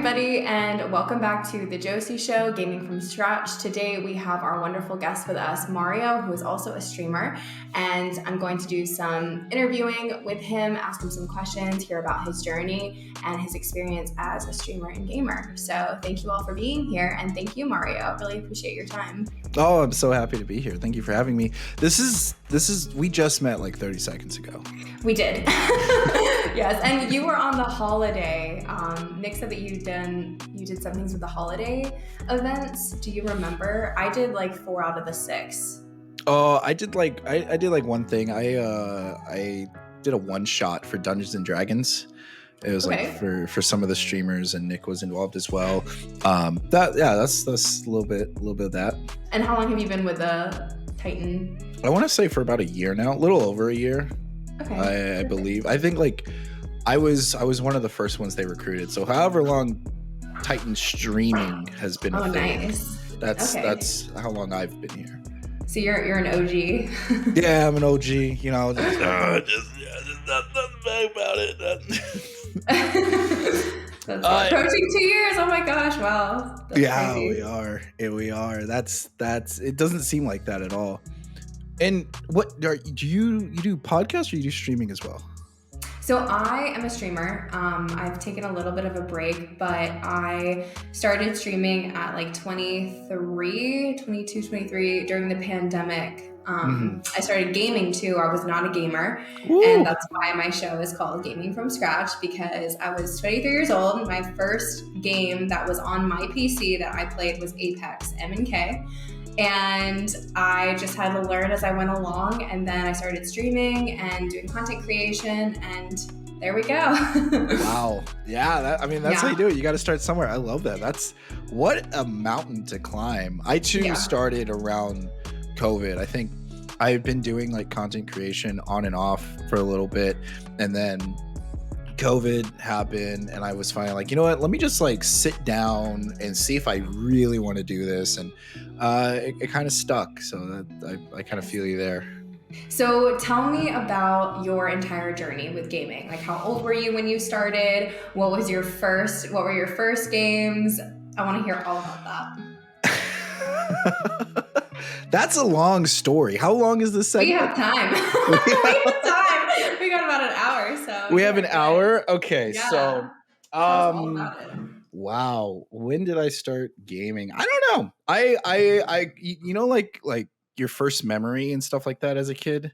everybody, and welcome back to the Josie Show, Gaming from Scratch. Today we have our wonderful guest with us, Mario, who is also a streamer, and I'm going to do some interviewing with him, ask him some questions, hear about his journey and his experience as a streamer and gamer. So thank you all for being here, and thank you, Mario. Really appreciate your time. Oh, I'm so happy to be here. Thank you for having me. This is we just met like 30 seconds ago. We did. Yes, and you were on the holiday. Nick said that you did some things with the holiday events. Do you remember? I did like 4 out of the 6. Oh, I did like one thing. I did a one shot for Dungeons and Dragons. It was Okay. like for some of the streamers, and Nick was involved as well. That's a little bit of that. And how long have you been with the Titan? I want to say for about a year now, a little over a year. Okay. I believe. I think like I was one of the first ones they recruited. So however long Titan streaming has been a thing, nice. that's how long I've been here. So you're an OG. Yeah, I'm an OG. You know, just nothing bad about it. That's approaching 2 years. Oh my gosh! Wow. That's yeah, crazy. we are. That's. It doesn't seem like that at all. And what do you do podcasts or you do streaming as well? So I am a streamer. I've taken a little bit of a break, but I started streaming at like 22, 23 during the pandemic. I started gaming too. I was not a gamer. Woo. And that's why my show is called Gaming from Scratch, because I was 23 years old. My first game that was on my PC that I played was Apex M&K. And I just had to learn as I went along, and then I started streaming and doing content creation, and there we go. Wow. Yeah, that's how you do it. You got to start somewhere. I love that. That's what a mountain to climb. I too started around COVID. I think I've been doing like content creation on and off for a little bit, and then COVID happened, and I was finally like, you know what, let me just like sit down and see if I really want to do this. And it kind of stuck. So I kind of feel you there. So tell me about your entire journey with gaming. Like, how old were you when you started? What were your first games? I want to hear all about that. That's a long story. How long is this segment? We have time. We got about an hour, so we have an hour. Okay, yeah. So all about it. Wow, when did I start gaming? I don't know. I you know, like your first memory and stuff like that as a kid.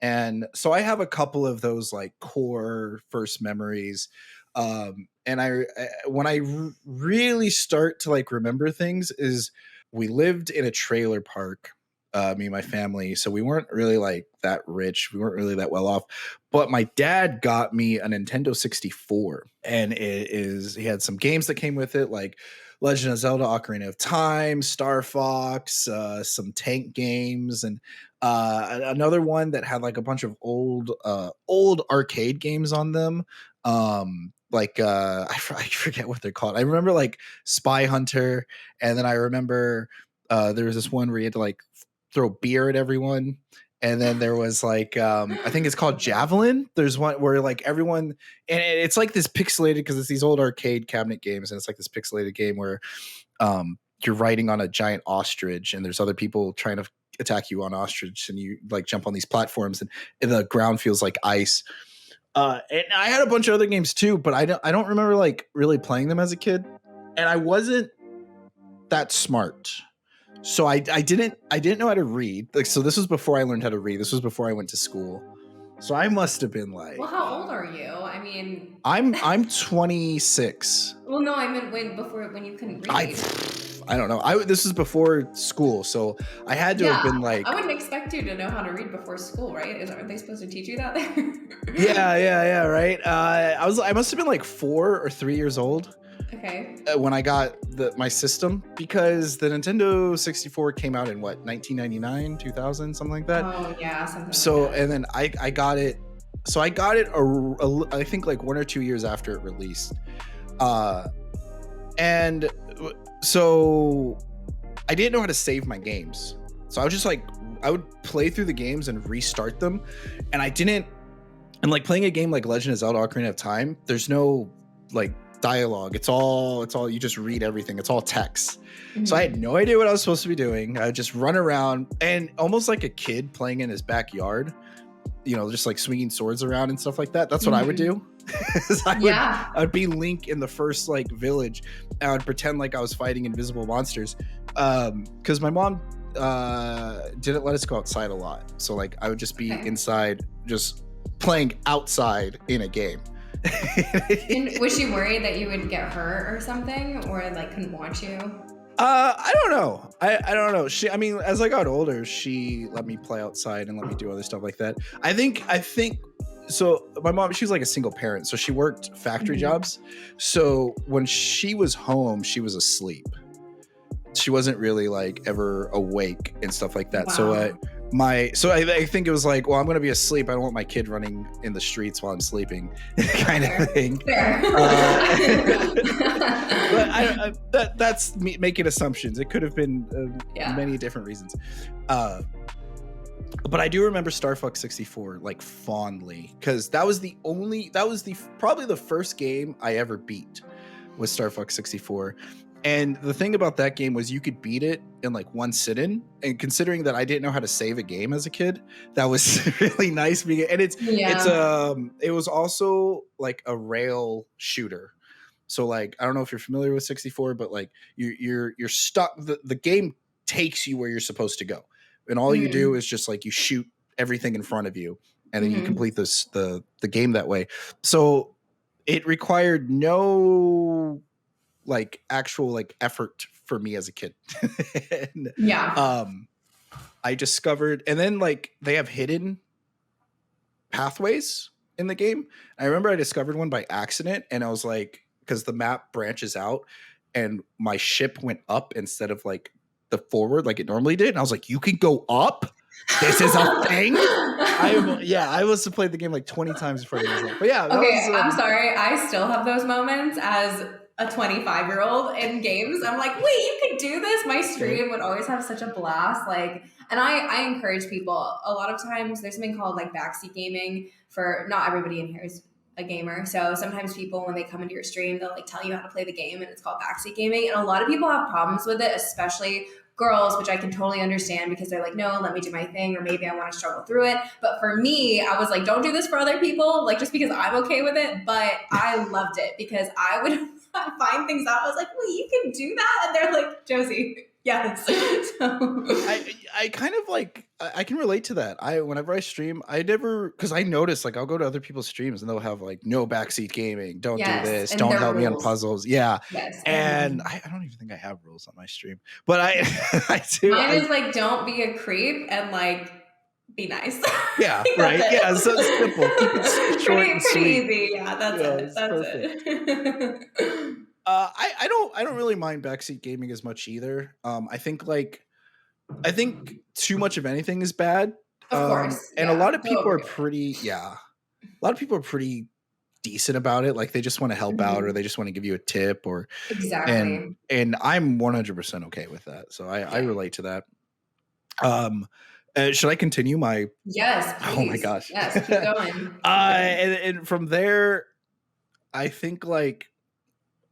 And so I have a couple of those like core first memories. And when I really start to like remember things is we lived in a trailer park, me and my family. So we weren't really like that rich. We weren't really that well off. But my dad got me a Nintendo 64, and he had some games that came with it, like Legend of Zelda: Ocarina of Time, Star Fox, some tank games, and another one that had like a bunch of old arcade games on them. I forget what they're called. I remember like Spy Hunter, and then I remember there was this one where you had to like throw beer at everyone, and then there was like I think it's called Javelin. There's one where like everyone, and it's like this pixelated, because it's these old arcade cabinet games, and it's like this pixelated game where you're riding on a giant ostrich, and there's other people trying to attack you on ostrich, and you like jump on these platforms, and the ground feels like ice. And I had a bunch of other games too, but I don't remember like really playing them as a kid, and I wasn't that smart. So I didn't know how to read. Like, so this was before I learned how to read. This was before I went to school. So I must have been like, well, how old are you? I mean, I'm 26. Well, no, I meant when you couldn't read. I don't know. This was before school, so I had to have been like. I wouldn't expect you to know how to read before school, right? Aren't they supposed to teach you that there? Yeah, right. I must have been like 4 or 3 years old. Okay. When I got my system, because the Nintendo 64 came out in what, 1999, 2000, something like that. Oh yeah, something. So like that. and then I got it. So I got it. I think like 1 or 2 years after it released. And so I didn't know how to save my games. So I was just like, I would play through the games and restart them. And I didn't, and like playing a game like Legend of Zelda: Ocarina of Time, there's no like dialogue. It's all you just read everything. It's all text. Mm-hmm. So I had no idea what I was supposed to be doing. I would just run around and almost like a kid playing in his backyard, just like swinging swords around and stuff like that. That's what I would do. I would be Link in the first like village, and I would pretend like I was fighting invisible monsters. Because my mom didn't let us go outside a lot. So like I would just be inside, just playing outside in a game. And was she worried that you would get hurt or something, or like couldn't watch you? I don't know. I don't know. As I got older, she let me play outside and let me do other stuff like that. I think so. My mom, she was like a single parent, so she worked factory jobs. So when she was home, she was asleep. She wasn't really like ever awake and stuff like that. Wow. So I think it was like, well, I'm going to be asleep. I don't want my kid running in the streets while I'm sleeping, kind of thing. But that's me making assumptions. It could have been many different reasons. But I do remember Star Fox 64 like fondly, because that was probably the first game I ever beat was Star Fox 64. And the thing about that game was you could beat it in like one sit-in. And considering that I didn't know how to save a game as a kid, that was really nice. And it was also like a rail shooter. So like, I don't know if you're familiar with 64, but like you're stuck. The game takes you where you're supposed to go. And all you do is just like you shoot everything in front of you, and then you complete the game that way. So it required no like actual like effort for me as a kid. And, I discovered, and then like they have hidden pathways in the game. I remember I discovered one by accident, and I was like, because the map branches out and my ship went up instead of like the forward like it normally did. And I was like, you can go up? This is a thing? I must have played the game like 20 times before I was like, but I'm sorry. I still have those moments as a 25-year-old in games. I'm like, wait, you could do this? My stream would always have such a blast. Like, and I encourage people. A lot of times there's something called like backseat gaming. For not everybody in here is a gamer. So sometimes people, when they come into your stream, they'll like tell you how to play the game, and it's called backseat gaming. And a lot of people have problems with it, especially girls, which I can totally understand, because they're like, no, let me do my thing, or maybe I want to struggle through it. But for me, I was like, don't do this for other people, like just because I'm okay with it. But I loved it because I would find things out. I was like, wait, you can do that? And they're like, Josie, yes. So I kind of like, I can relate to that. Whenever I stream, because I notice like I'll go to other people's streams and they'll have like no backseat gaming, don't do this, don't help me on puzzles. Yeah. Yes. And I don't even think I have rules on my stream, but I do. Mine is like, don't be a creep and like be nice. Yeah, right. Yeah, so it's simple. Keep it short and sweet. Pretty easy. Yeah, that's it. I don't really mind backseat gaming as much either. I think too much of anything is bad. Of course. And a lot of people are pretty decent about it. Like they just want to help out, or they just want to give you a tip, or exactly. And I'm 100% okay with that. So I relate to that. Should I continue my? Yes. Please. Oh my gosh. Yes. Keep going. And from there, I think like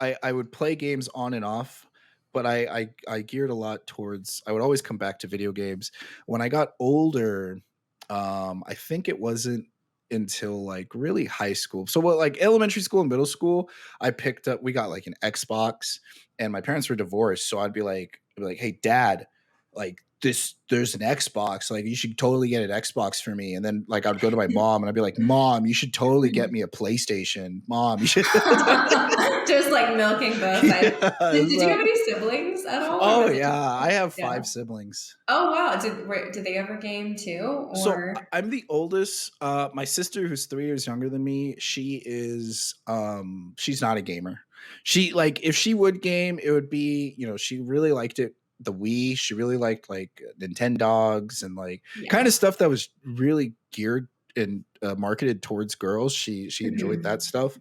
I would play games on and off, but I geared a lot towards, I would always come back to video games. When I got older, I think it wasn't until like really high school. So like elementary school and middle school, we got like an Xbox, and my parents were divorced. So I'd be like, hey dad, like there's an Xbox, like you should totally get an Xbox for me. And then like I'd go to my mom and I'd be like, Mom, you should totally get me a PlayStation. Mom, you should just like milking both sides. Did you have any siblings at all? Oh yeah, I have 5 siblings. Oh wow. Did they ever game too? Or? So I'm the oldest. My sister, who's 3 years younger than me, she is she's not a gamer. She like, if she would game, it would be, she really liked it, the Wii. She really liked like Nintendogs and like kind of stuff that was really geared and marketed towards girls. She enjoyed that stuff,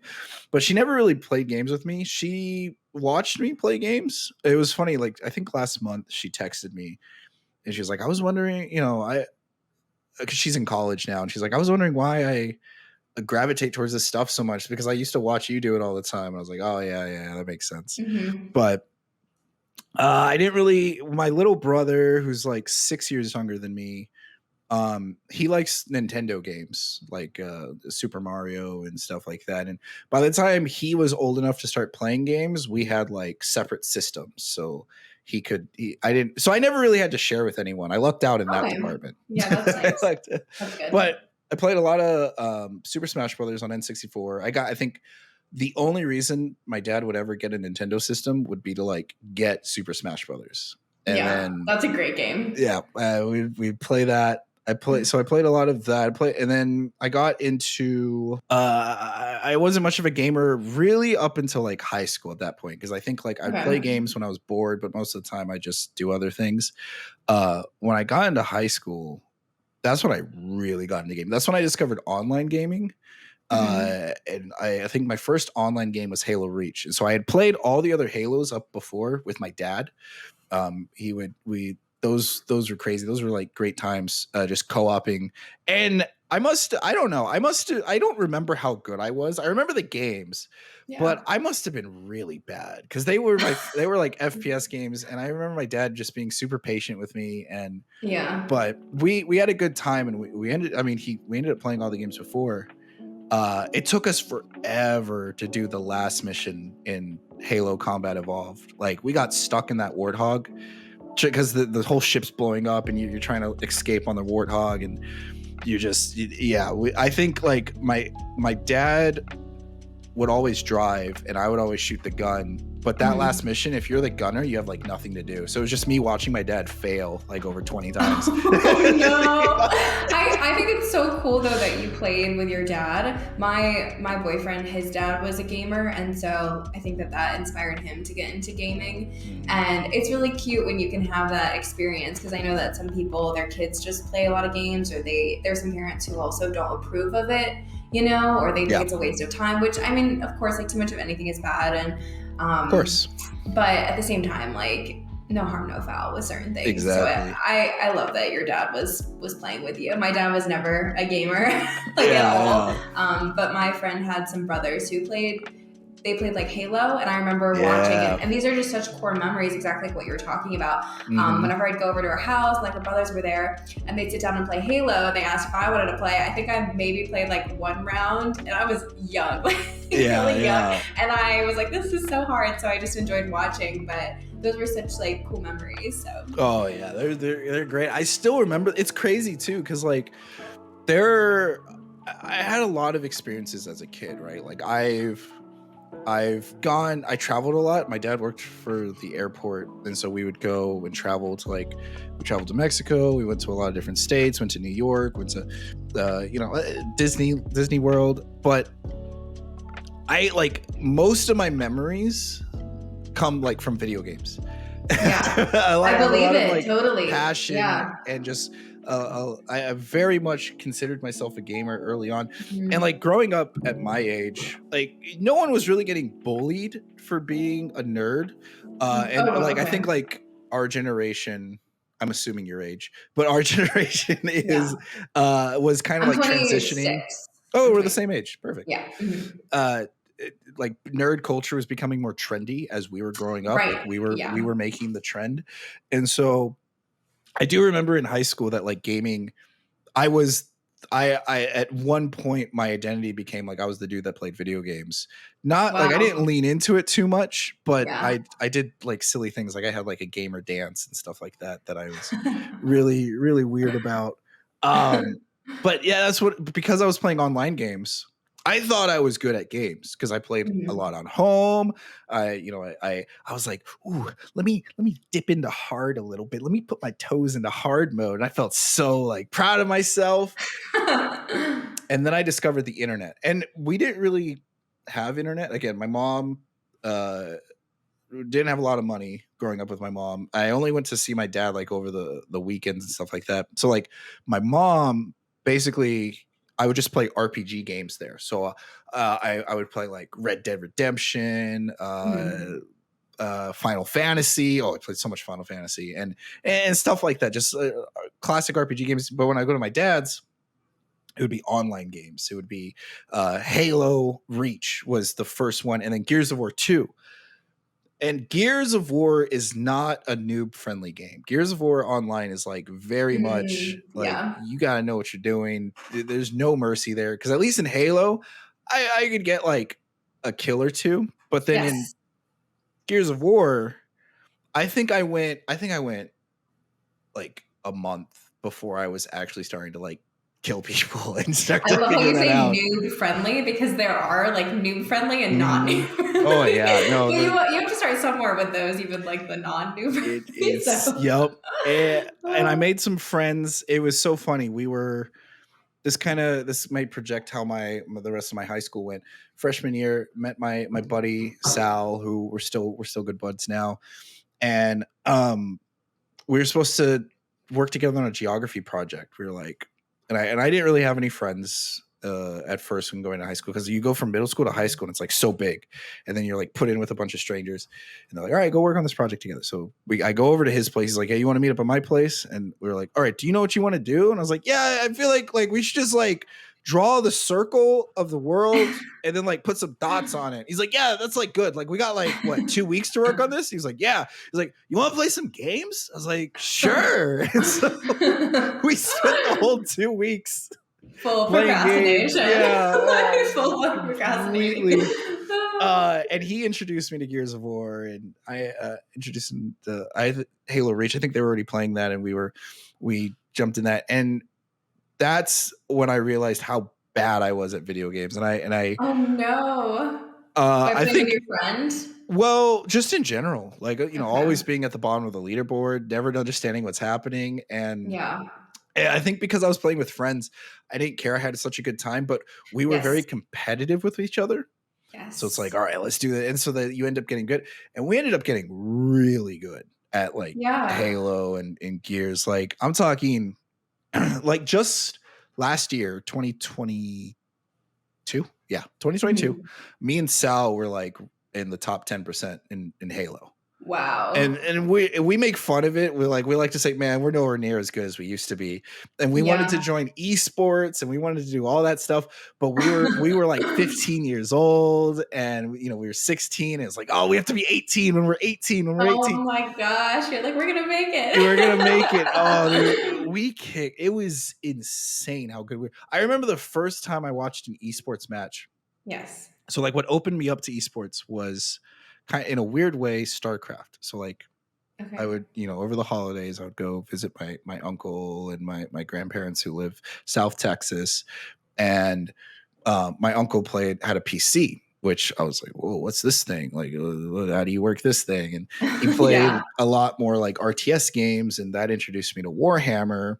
but she never really played games with me. She watched me play games. It was funny. Like I think last month she texted me and she was like, I was wondering, because she's in college now, and she's like, I was wondering why gravitate towards this stuff so much because I used to watch you do it all the time. And I was like, oh yeah, that makes sense. Mm-hmm. But I didn't really. My little brother, who's like 6 years younger than me, he likes Nintendo games like Super Mario and stuff like that. And by the time he was old enough to start playing games, we had like separate systems. So I never really had to share with anyone. I lucked out in that department. Yeah, that's nice. That's good. But I played a lot of Super Smash Brothers on N64. I think the only reason my dad would ever get a Nintendo system would be to like get Super Smash Brothers. And then, that's a great game. Yeah, we'd play that. I played a lot of that. And then I got into. I wasn't much of a gamer really up until like high school at that point because I think like I'd play games when I was bored, but most of the time I just do other things. When I got into high school, that's when I really got into gaming. That's when I discovered online gaming. And I think my first online game was Halo Reach. And so I had played all the other Halos up before with my dad. Those were crazy. Those were like great times, just co-oping. And I don't remember how good I was. I remember the games, but I must have been really bad because they were like FPS games. And I remember my dad just being super patient with me. And but we had a good time, and we ended up playing all the games before. It took us forever to do the last mission in Halo Combat Evolved. Like we got stuck in that Warthog because the whole ship's blowing up and you're trying to escape on the Warthog, and I think like my dad would always drive and I would always shoot the gun. But that last mission, if you're the gunner, you have like nothing to do. So it was just me watching my dad fail like over 20 times. Oh, no. I think it's so cool though that you played with your dad. My boyfriend, his dad was a gamer, and so I think that inspired him to get into gaming. And it's really cute when you can have that experience, because I know that some people, their kids just play a lot of games, or there's some parents who also don't approve of it, or they think it's a waste of time, which I mean, of course, like too much of anything is bad, and of course, but at the same time, like no harm, no foul with certain things. Exactly. So I love that your dad was playing with you. My dad was never a gamer at all. But my friend had some brothers who played like Halo, and I remember watching it. And these are just such core memories, exactly like what you were talking about. Whenever I'd go over to her house, like her brothers were there, and they'd sit down and play Halo, and they asked if I wanted to play. I think I maybe played like one round, and I was young, really young. And I was like, this is so hard. So I just enjoyed watching, but those were such like cool memories. So. Oh yeah, they're great. I still remember. It's crazy too, because like I had a lot of experiences as a kid, right? Like I traveled a lot. My dad worked for the airport, and so we would go and travel to we traveled to Mexico. We went to a lot of different states, went to New York, went to Disney World. But I most of my memories come like from video games. Yeah. I believe it. Totally. Passion and just I very much considered myself a gamer early on. And like growing up at my age, like no one was really getting bullied for being a nerd. I think like our generation, I'm assuming your age, but our generation was kind of like 26. Transitioning. Oh, we're the same age. Perfect. Yeah. Like nerd culture was becoming more trendy as we were growing up. Right. Like we were making the trend. And so I do remember in high school that like gaming, I at one point my identity became like I was the dude that played video games. Not like I didn't lean into it too much, but I did like silly things. Like I had like a gamer dance and stuff like that I was really, really weird about. But yeah, because I was playing online games, I thought I was good at games because I played a lot on home. I was like, ooh, let me dip into hard a little bit. Let me put my toes into hard mode. And I felt so like proud of myself. And then I discovered the internet, and we didn't really have internet. Again, my mom didn't have a lot of money growing up with my mom. I only went to see my dad like over the weekends and stuff like that. So like my mom basically, I would just play RPG games there. So I would play like Red Dead Redemption, Final Fantasy. Oh, I played so much Final Fantasy and stuff like that. Just classic RPG games. But when I go to my dad's, it would be online games. It would be Halo Reach was the first one, and then Gears of War 2. And Gears of War is not a noob friendly game. Gears of War online is like very much like Yeah. you got to know what you're doing. There's no mercy there, because at least in Halo, I could get like a kill or two, but then in Yes. Gears of War, I think I went like a month before I was actually starting to like kill people and start I to love how figure you that say out. noob friendly, because there are like noob friendly and not noob friendly. Oh yeah, no, But you have to start somewhere with those, even like the non noob friendly. it is. So. Yep. And I made some friends. It was so funny. We were this might project how the rest of my high school went. Freshman year, met my buddy Sal, who we're still good buds now, and we were supposed to work together on a geography project. We were like, and I didn't really have any friends at first when going to high school, because you go from middle school to high school and it's like so big, and then you're like put in with a bunch of strangers, and they're like, all right, go work on this project together. So I go over to his place. He's like, hey, you want to meet up at my place? And we were like, all right, do you know what you want to do? And I was like, yeah, I feel like we should just like draw the circle of the world and then like put some dots on it. He's like, yeah, that's like good. Like we got like what, 2 weeks to work on this? He's like, yeah. He's like, you want to play some games? I was like, sure. And so we spent the whole 2 weeks full playing procrastination. games. Yeah, full procrastination. completely. And he introduced me to Gears of War, and I introduced him to Halo Reach. I think they were already playing that, and we jumped in that, and that's when I realized how bad I was at video games. And I Oh no. I think with your friend. Well, just in general, like Okay. always being at the bottom of the leaderboard, never understanding what's happening, and Yeah. I think because I was playing with friends, I didn't care. I had such a good time, but we were very competitive with each other. Yes. So it's like, all right, let's do that. And so that you end up getting good. And we ended up getting really good at like Halo and Gears. Like I'm talking like just last year, 2022. Yeah, 2022. Me and Sal were like in the top 10% in Halo. Wow. And we make fun of it. We like to say, man, we're nowhere near as good as we used to be. And we wanted to join esports, and we wanted to do all that stuff. But we were like 15 years old, and we were 16. And it's like, oh, we have to be 18 when we're 18. Oh my gosh. You're like, we're gonna make it. We're gonna make it. Oh, dude, we kicked. It was insane how good we were. I remember the first time I watched an esports match. Yes. So like what opened me up to esports was kind of in a weird way StarCraft. So like I would, over the holidays, I would go visit my uncle and my grandparents who live South Texas. And my uncle had a PC, which I was like, whoa, what's this thing? Like, how do you work this thing? And he played a lot more like RTS games, and that introduced me to Warhammer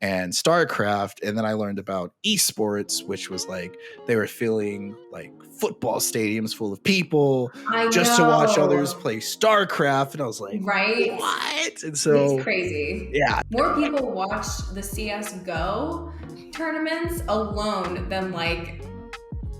and StarCraft. And then I learned about esports, which was like they were filling like football stadiums full of people just to watch others play StarCraft. And I was like, what? And so it's crazy. Yeah. More people watch the CSGO tournaments alone than like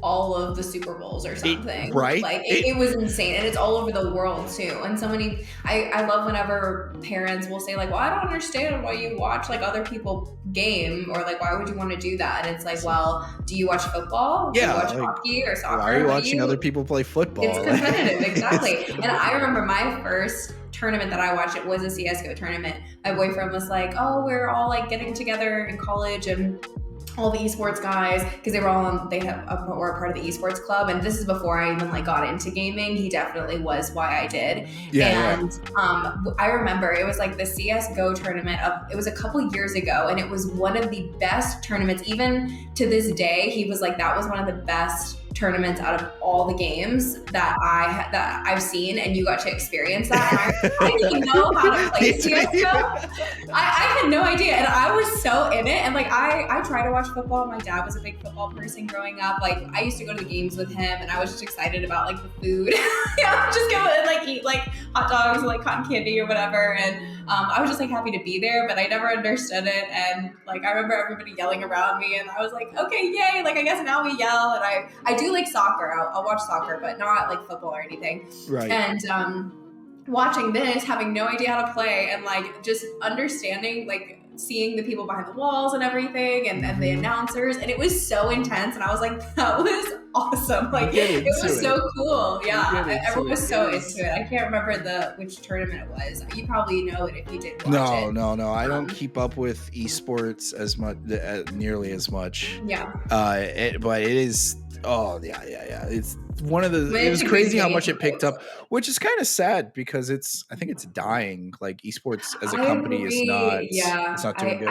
all of the Super Bowls or something. Right? Like it was insane. And it's all over the world too. And so many, I love whenever parents will say like, well, I don't understand why you watch like other people game, or like, why would you want to do that? And it's like, well, do you watch football? Do you watch hockey or soccer? Why are you watching other people play football? It's competitive, exactly. And I remember my first tournament that I watched, it was a CSGO tournament. My boyfriend was like, oh, we're all like getting together in college, and all the esports guys, because they were all were a part of the esports club. And this is before I even like got into gaming. He definitely was why I did. I remember it was like the CSGO tournament it was a couple years ago, and it was one of the best tournaments. Even to this day, he was like, that was one of the best tournaments out of all the games that I've seen, and you got to experience that. And I didn't even know how to play CSGO. I had no idea, and I was so in it. And like I try to watch football. My dad was a big football person growing up. Like I used to go to the games with him, and I was just excited about like the food. Just go and like eat like hot dogs or like cotton candy or whatever. And I was just like happy to be there, but I never understood it. And like I remember everybody yelling around me, and I was like, okay, yay! Like I guess now we yell. And I do like soccer. I'll watch soccer, but not like football or anything. Right. And watching this, having no idea how to play, and like just understanding, like seeing the people behind the walls and everything, and the announcers, and it was so intense. And I was like, that was awesome. You Like get it into was it. so cool. You get Yeah, into everyone it. was It so is. into it. I can't remember which tournament it was. You probably know it if you did watch No, it. no. I don't keep up with esports as much, nearly as much. Yeah, But it is. Oh yeah. It's one of the. but It it's was a good crazy how game much for it picked folks. up, which is kind of sad because I think it's dying. Like esports as a I company is not. agree. Yeah, It's not doing good.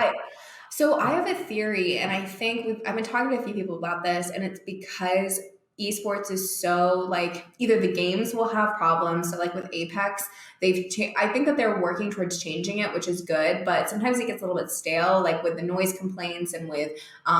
so I have a theory, and I think I've been talking to a few people about this, and it's because esports is so like either the games will have problems. So like with Apex, I think that they're working towards changing it, which is good. But sometimes it gets a little bit stale, like with the noise complaints and with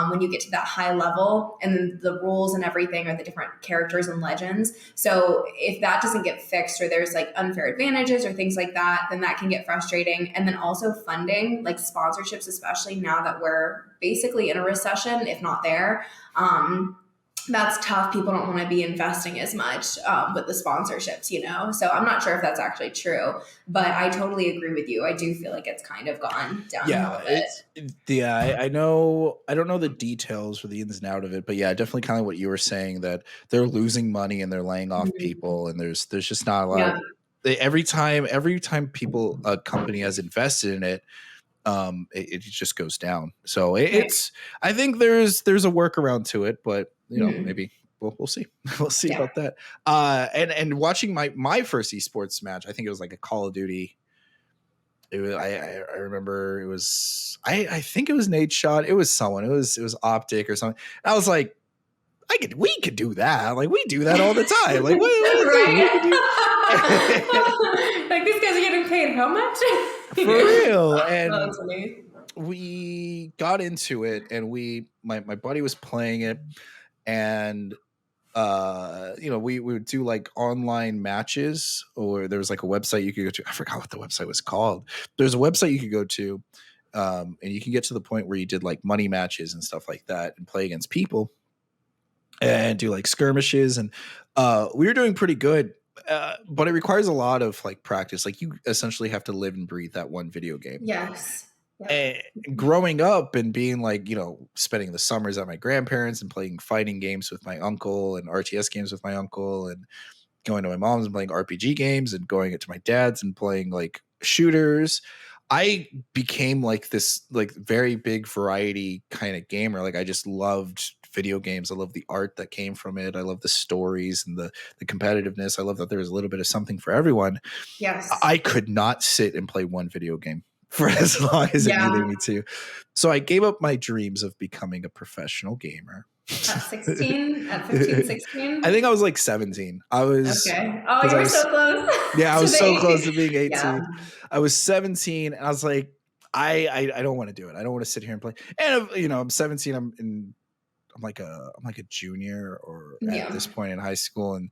when you get to that high level, and then the rules and everything are the different characters and legends. So if that doesn't get fixed, or there's like unfair advantages or things like that, then that can get frustrating. And then also funding, like sponsorships, especially now that we're basically in a recession, if not there. That's tough. People don't want to be investing as much with the sponsorships, you know? So I'm not sure if that's actually true, but I totally agree with you. I do feel like it's kind of gone downhill Yeah, a bit. yeah. I know. I don't know the details or the ins and out of it, but yeah, definitely kind of what you were saying, that they're losing money and they're laying off Mhm. people, and there's just not a lot of. Yeah. Every time people a company has invested in it, it just goes down. So Right. it's. I think there's a workaround to it, but Mhm. maybe we'll see. We'll see Yeah. about that. And watching my first esports match, I think it was like a Call of Duty. It was, I remember it was I think it was Nate Shot. It was someone. It was Optic or something. I was like, we could do that. Like we do that all the time. Like what do you think? We Right? could do Like these guys are getting paid how much? for real. And That's funny. we got into it, and my buddy was playing it, and we would do like online matches, or there was like a website you could go to. I forgot what the website was called. There's a website you could go to, and you can get to the point where you did like money matches and stuff like that, and play against people and do like skirmishes. And we were doing pretty good, but it requires a lot of like practice. Like you essentially have to live and breathe that one video game. Yes. Yep. And growing up and being like, spending the summers at my grandparents and playing fighting games with my uncle and RTS games with my uncle, and going to my mom's and playing RPG games, and going to my dad's and playing like shooters, I became like this like very big variety kind of gamer. Like I just loved video games. I love the art that came from it. I love the stories and the competitiveness. I love that there was a little bit of something for everyone. Yes. I could not sit and play one video game for as long as it Yeah. needed me to. So I gave up my dreams of becoming a professional gamer. At 16, at 15, 16. I think I was like 17. I was Okay. Oh, because you I were was so close yeah, I to was the so close 18. to being Yeah. 18. I was 17, and I was like, I don't want to do it. I don't want to sit here and play. And I'm 17. I'm like a junior, or at Yeah. this point in high school, and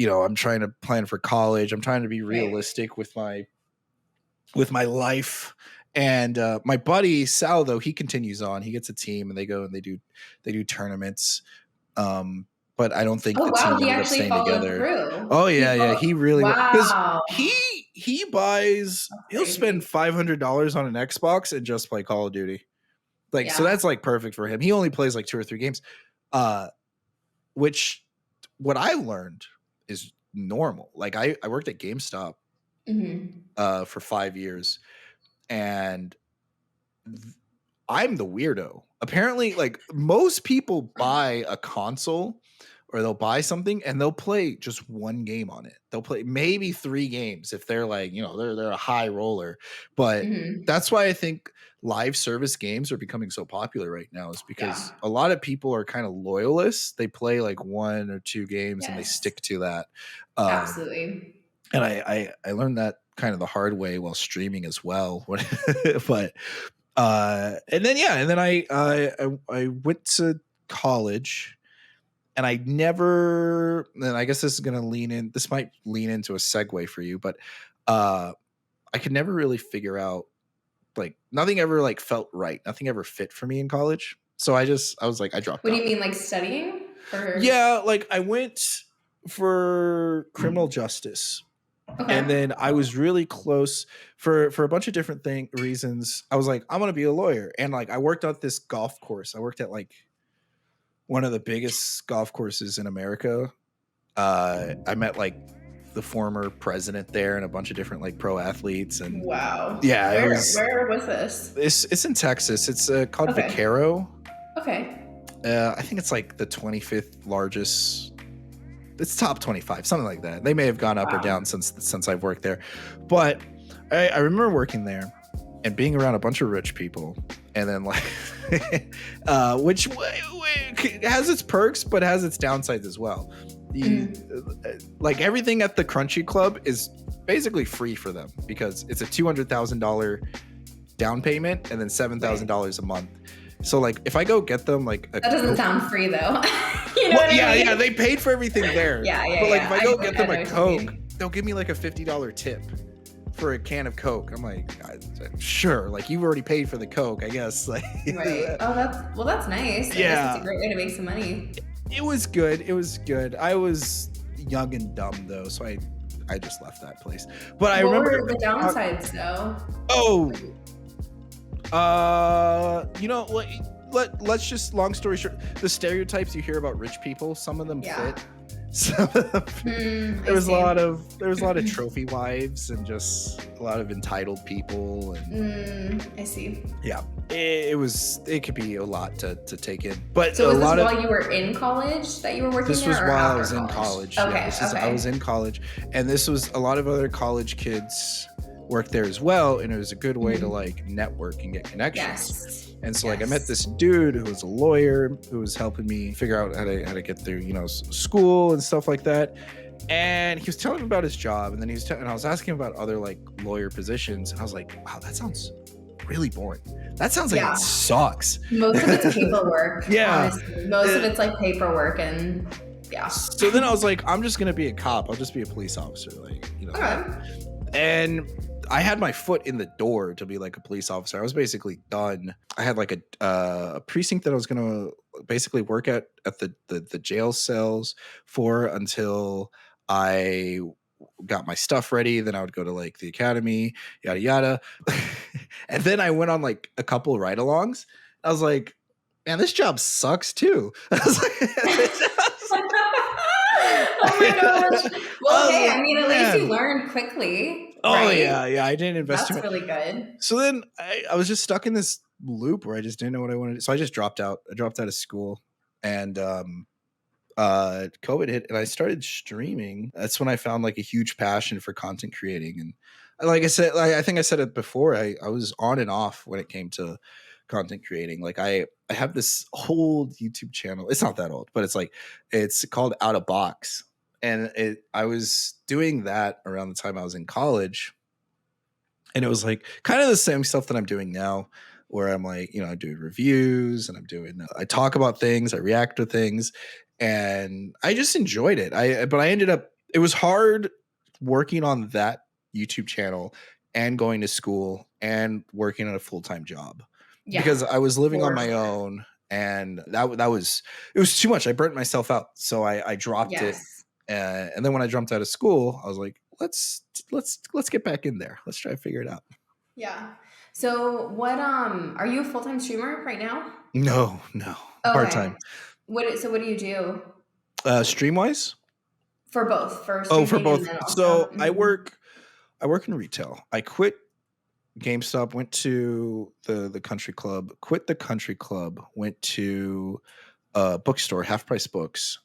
I'm trying to plan for college. I'm trying to be Right. realistic with my life. And my buddy Sal, though, he continues on. He gets a team, and they go and they do tournaments. But I don't think Oh, the wow. team He ended up actually staying followed together. through. Oh yeah. He really, because Wow. he'll spend Crazy. $500 on an Xbox and just play Call of Duty. Like, so Yeah. that's like perfect for him. He only plays like 2 or 3 games. Which what I learned is normal. Like I worked at GameStop for 5 years, and I'm the weirdo. Apparently, like most people buy a console, or they'll buy something and they'll play just one game on it. They'll play maybe 3 games if they're like, they're a high roller. But that's why I think live service games are becoming so popular right now, is because Yeah. a lot of people are kind of loyalists. They play like 1 or 2 games and they Yes. stick to that. Absolutely. And I learned that kind of the hard way while streaming as well. But and then I went to college, and I guess this is going to this might lean into a segue for you, but I could never really figure out, like, nothing ever like felt right. Nothing ever fit for me in college. So I was like, I dropped What do out. you mean, like studying? Yeah. Like I went for criminal justice, Okay. And then I was really close for a bunch of different reasons. I was like, I'm gonna be a lawyer, and like I worked at this golf course. I worked at like one of the biggest golf courses in America. I met like the former president there and a bunch of different like pro athletes, and Wow. yeah, Where was this? It's in Texas. It's called Okay. Vaquero. Okay. I think it's like the 25th largest. It's top 25, something like that. They may have gone up or down since I've worked there, but I remember working there and being around a bunch of rich people, and then like, which has its perks but has its downsides as well. Like everything at the Crunchy Club is basically free for them because it's a $200,000 down payment and then $7,000 a month. So like if I go get them like that doesn't sound free though. You know what I mean? Yeah, they paid for everything there. Yeah. But like if I go get them a Coke, they'll give me like a $50 tip for a can of Coke. I'm like, sure, like you've already paid for the Coke, I guess. Like, right. Oh, that's nice. Yeah, it's a great way to make some money. It was good. I was young and dumb though, so I just left that place. But I remember were the downsides though. You know, let's just, long story short, the stereotypes you hear about rich people, some of them fit. Some of them, there was a lot of trophy wives and just a lot of entitled people, and I see. Yeah, it could be a lot to take in. But so was this while you were in college that you were working this there? Was or while I was in college. Okay, I was in college, and this was a lot of other college kids worked there as well, and it was a good way to like network and get connections. Yes. And so like I met this dude who was a lawyer who was helping me figure out how to get through, you know, school and stuff like that. And he was telling me about his job, and then and I was asking about other like lawyer positions, and I was like, wow, that sounds really boring. That sounds like it sucks. Most of it's paperwork. Yeah. Honestly. Most of it's like paperwork, and So then I was like, I'm just gonna be a cop. I'll just be a police officer, like, you know. Okay. And I had my foot in the door to be like a police officer. I was basically done. I had like a precinct that I was going to basically work at the jail cells for until I got my stuff ready. Then I would go to like the academy, yada, yada. And then I went on like a couple ride-alongs. I was like, man, this job sucks too. I was like, oh my gosh. Well, hey, I mean, at least you learned quickly. Oh, right? Yeah. I didn't invest That's too much. really good. So then I was just stuck in this loop where I just didn't know what I wanted to do. So I just dropped out. I dropped out of school, and COVID hit, and I started streaming. That's when I found like a huge passion for content creating. And like I said, I think I said it before, I was on and off when it came to content creating. Like I have this old YouTube channel. It's not that old, but it's called Out of Box. And I was doing that around the time I was in college. And it was like kind of the same stuff that I'm doing now, where I'm like, you know, I'm doing reviews and I talk about things, I react to things, and I just enjoyed it. But I ended up, it was hard working on that YouTube channel and going to school and working on a full-time job because I was living on my own, and it was too much. I burnt myself out. So I dropped it. And then when I jumped out of school, I was like, let's get back in there. Let's try to figure it out. Yeah. So what, are you a full-time streamer right now? No. Okay. Part-time. So what do you do? Stream-wise? For both. For both. So I work in retail. I quit GameStop, went to the country club, quit the country club, went to a bookstore, Half Price Books.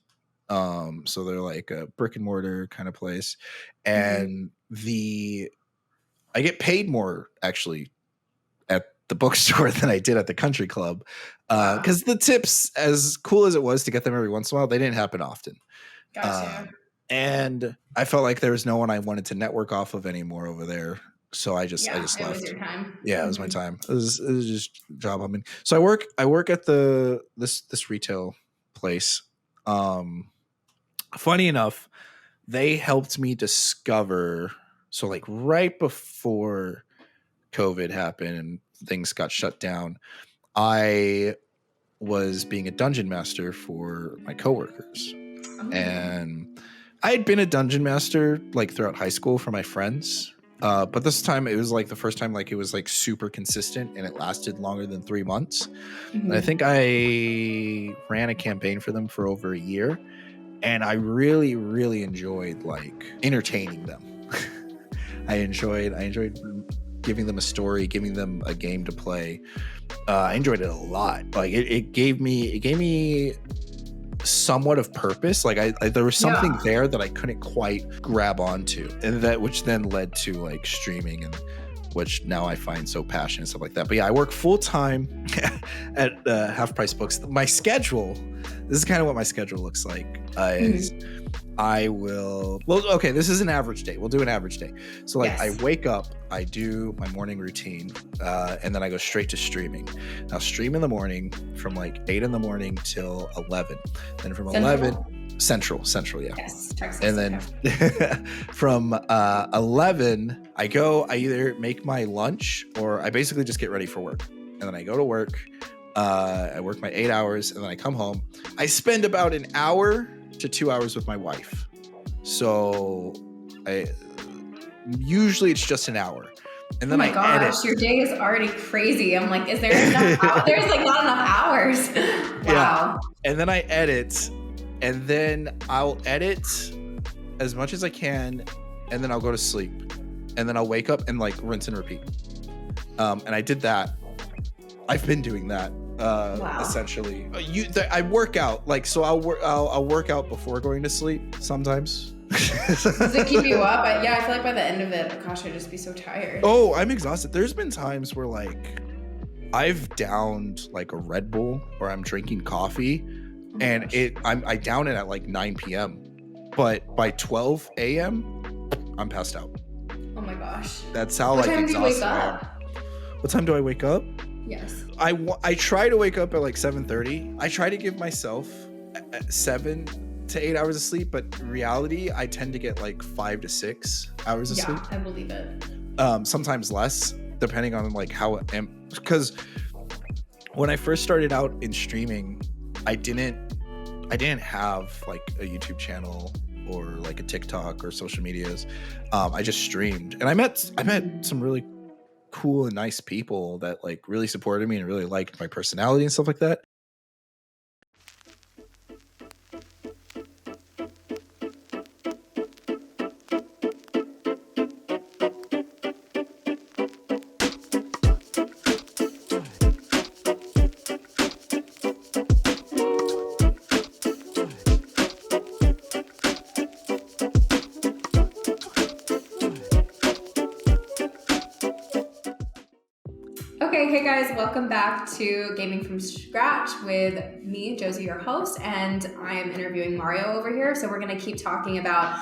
So they're like a brick and mortar kind of place, and I get paid more actually at the bookstore than I did at the country club, because the tips, as cool as it was to get them every once in a while, they didn't happen often. Gotcha. And I felt like there was no one I wanted to network off of anymore over there. So I just left. It was your time. Yeah, it was my time. It was just job hopping. So I work at this retail place. Funny enough, they helped me discover. So like right before COVID happened and things got shut down, I was being a dungeon master for my coworkers. And I had been a dungeon master like throughout high school for my friends. But this time it was like the first time like it was like super consistent and it lasted longer than 3 months. Mm-hmm. And I think I ran a campaign for them for over a year, and I really, really enjoyed like entertaining them. I enjoyed giving them a story, giving them a game to play. I enjoyed it a lot. Like it gave me somewhat of purpose. Like I there was something there that I couldn't quite grab onto, and that which then led to like streaming, and which now I find so passionate and stuff like that. But yeah, I work full time at Half Price Books. My schedule, this is kind of what my schedule looks like. I will, this is an average day. We'll do an average day. So like I wake up, I do my morning routine, and then I go straight to streaming. Now stream in the morning from like 8 in the morning till 11. Then from 11, Central, yeah. Yes, Texas. And then from 11, I either make my lunch or I basically just get ready for work. And then I go to work. I work my 8 hours, and then I come home. I spend about an hour to 2 hours with my wife. So usually it's just an hour. And then edit. Your day is already crazy. I'm like, is there enough there's like not enough hours. Wow. Yeah. And then I edit, and then I'll edit as much as I can, and then I'll go to sleep. And then I'll wake up and like rinse and repeat. And I did that. I've been doing that. Essentially, I work out, like, so I'll work out before going to sleep sometimes. Does it keep you up? I feel like by the end of it, gosh, I'd just be so tired. Oh, I'm exhausted. There's been times where like I've downed like a Red Bull or I'm drinking coffee, and I down it at like 9 p.m. But by 12 a.m. I'm passed out. Oh my gosh. That's how like exhausted I am. What time do I wake up? Yes. I try to wake up at like 7:30. I try to give myself 7 to 8 hours of sleep, but in reality, I tend to get like 5 to 6 hours of sleep. Yeah, I believe it. Sometimes less, depending on like how I am. Because when I first started out in streaming, I didn't have like a YouTube channel or like a TikTok or social medias. I just streamed, and I met some really cool and nice people that like really supported me and really liked my personality and stuff like that. Hey guys, welcome back to Gaming from Scratch with me, Josie, your host, and I am interviewing Mario over here. So we're going to keep talking about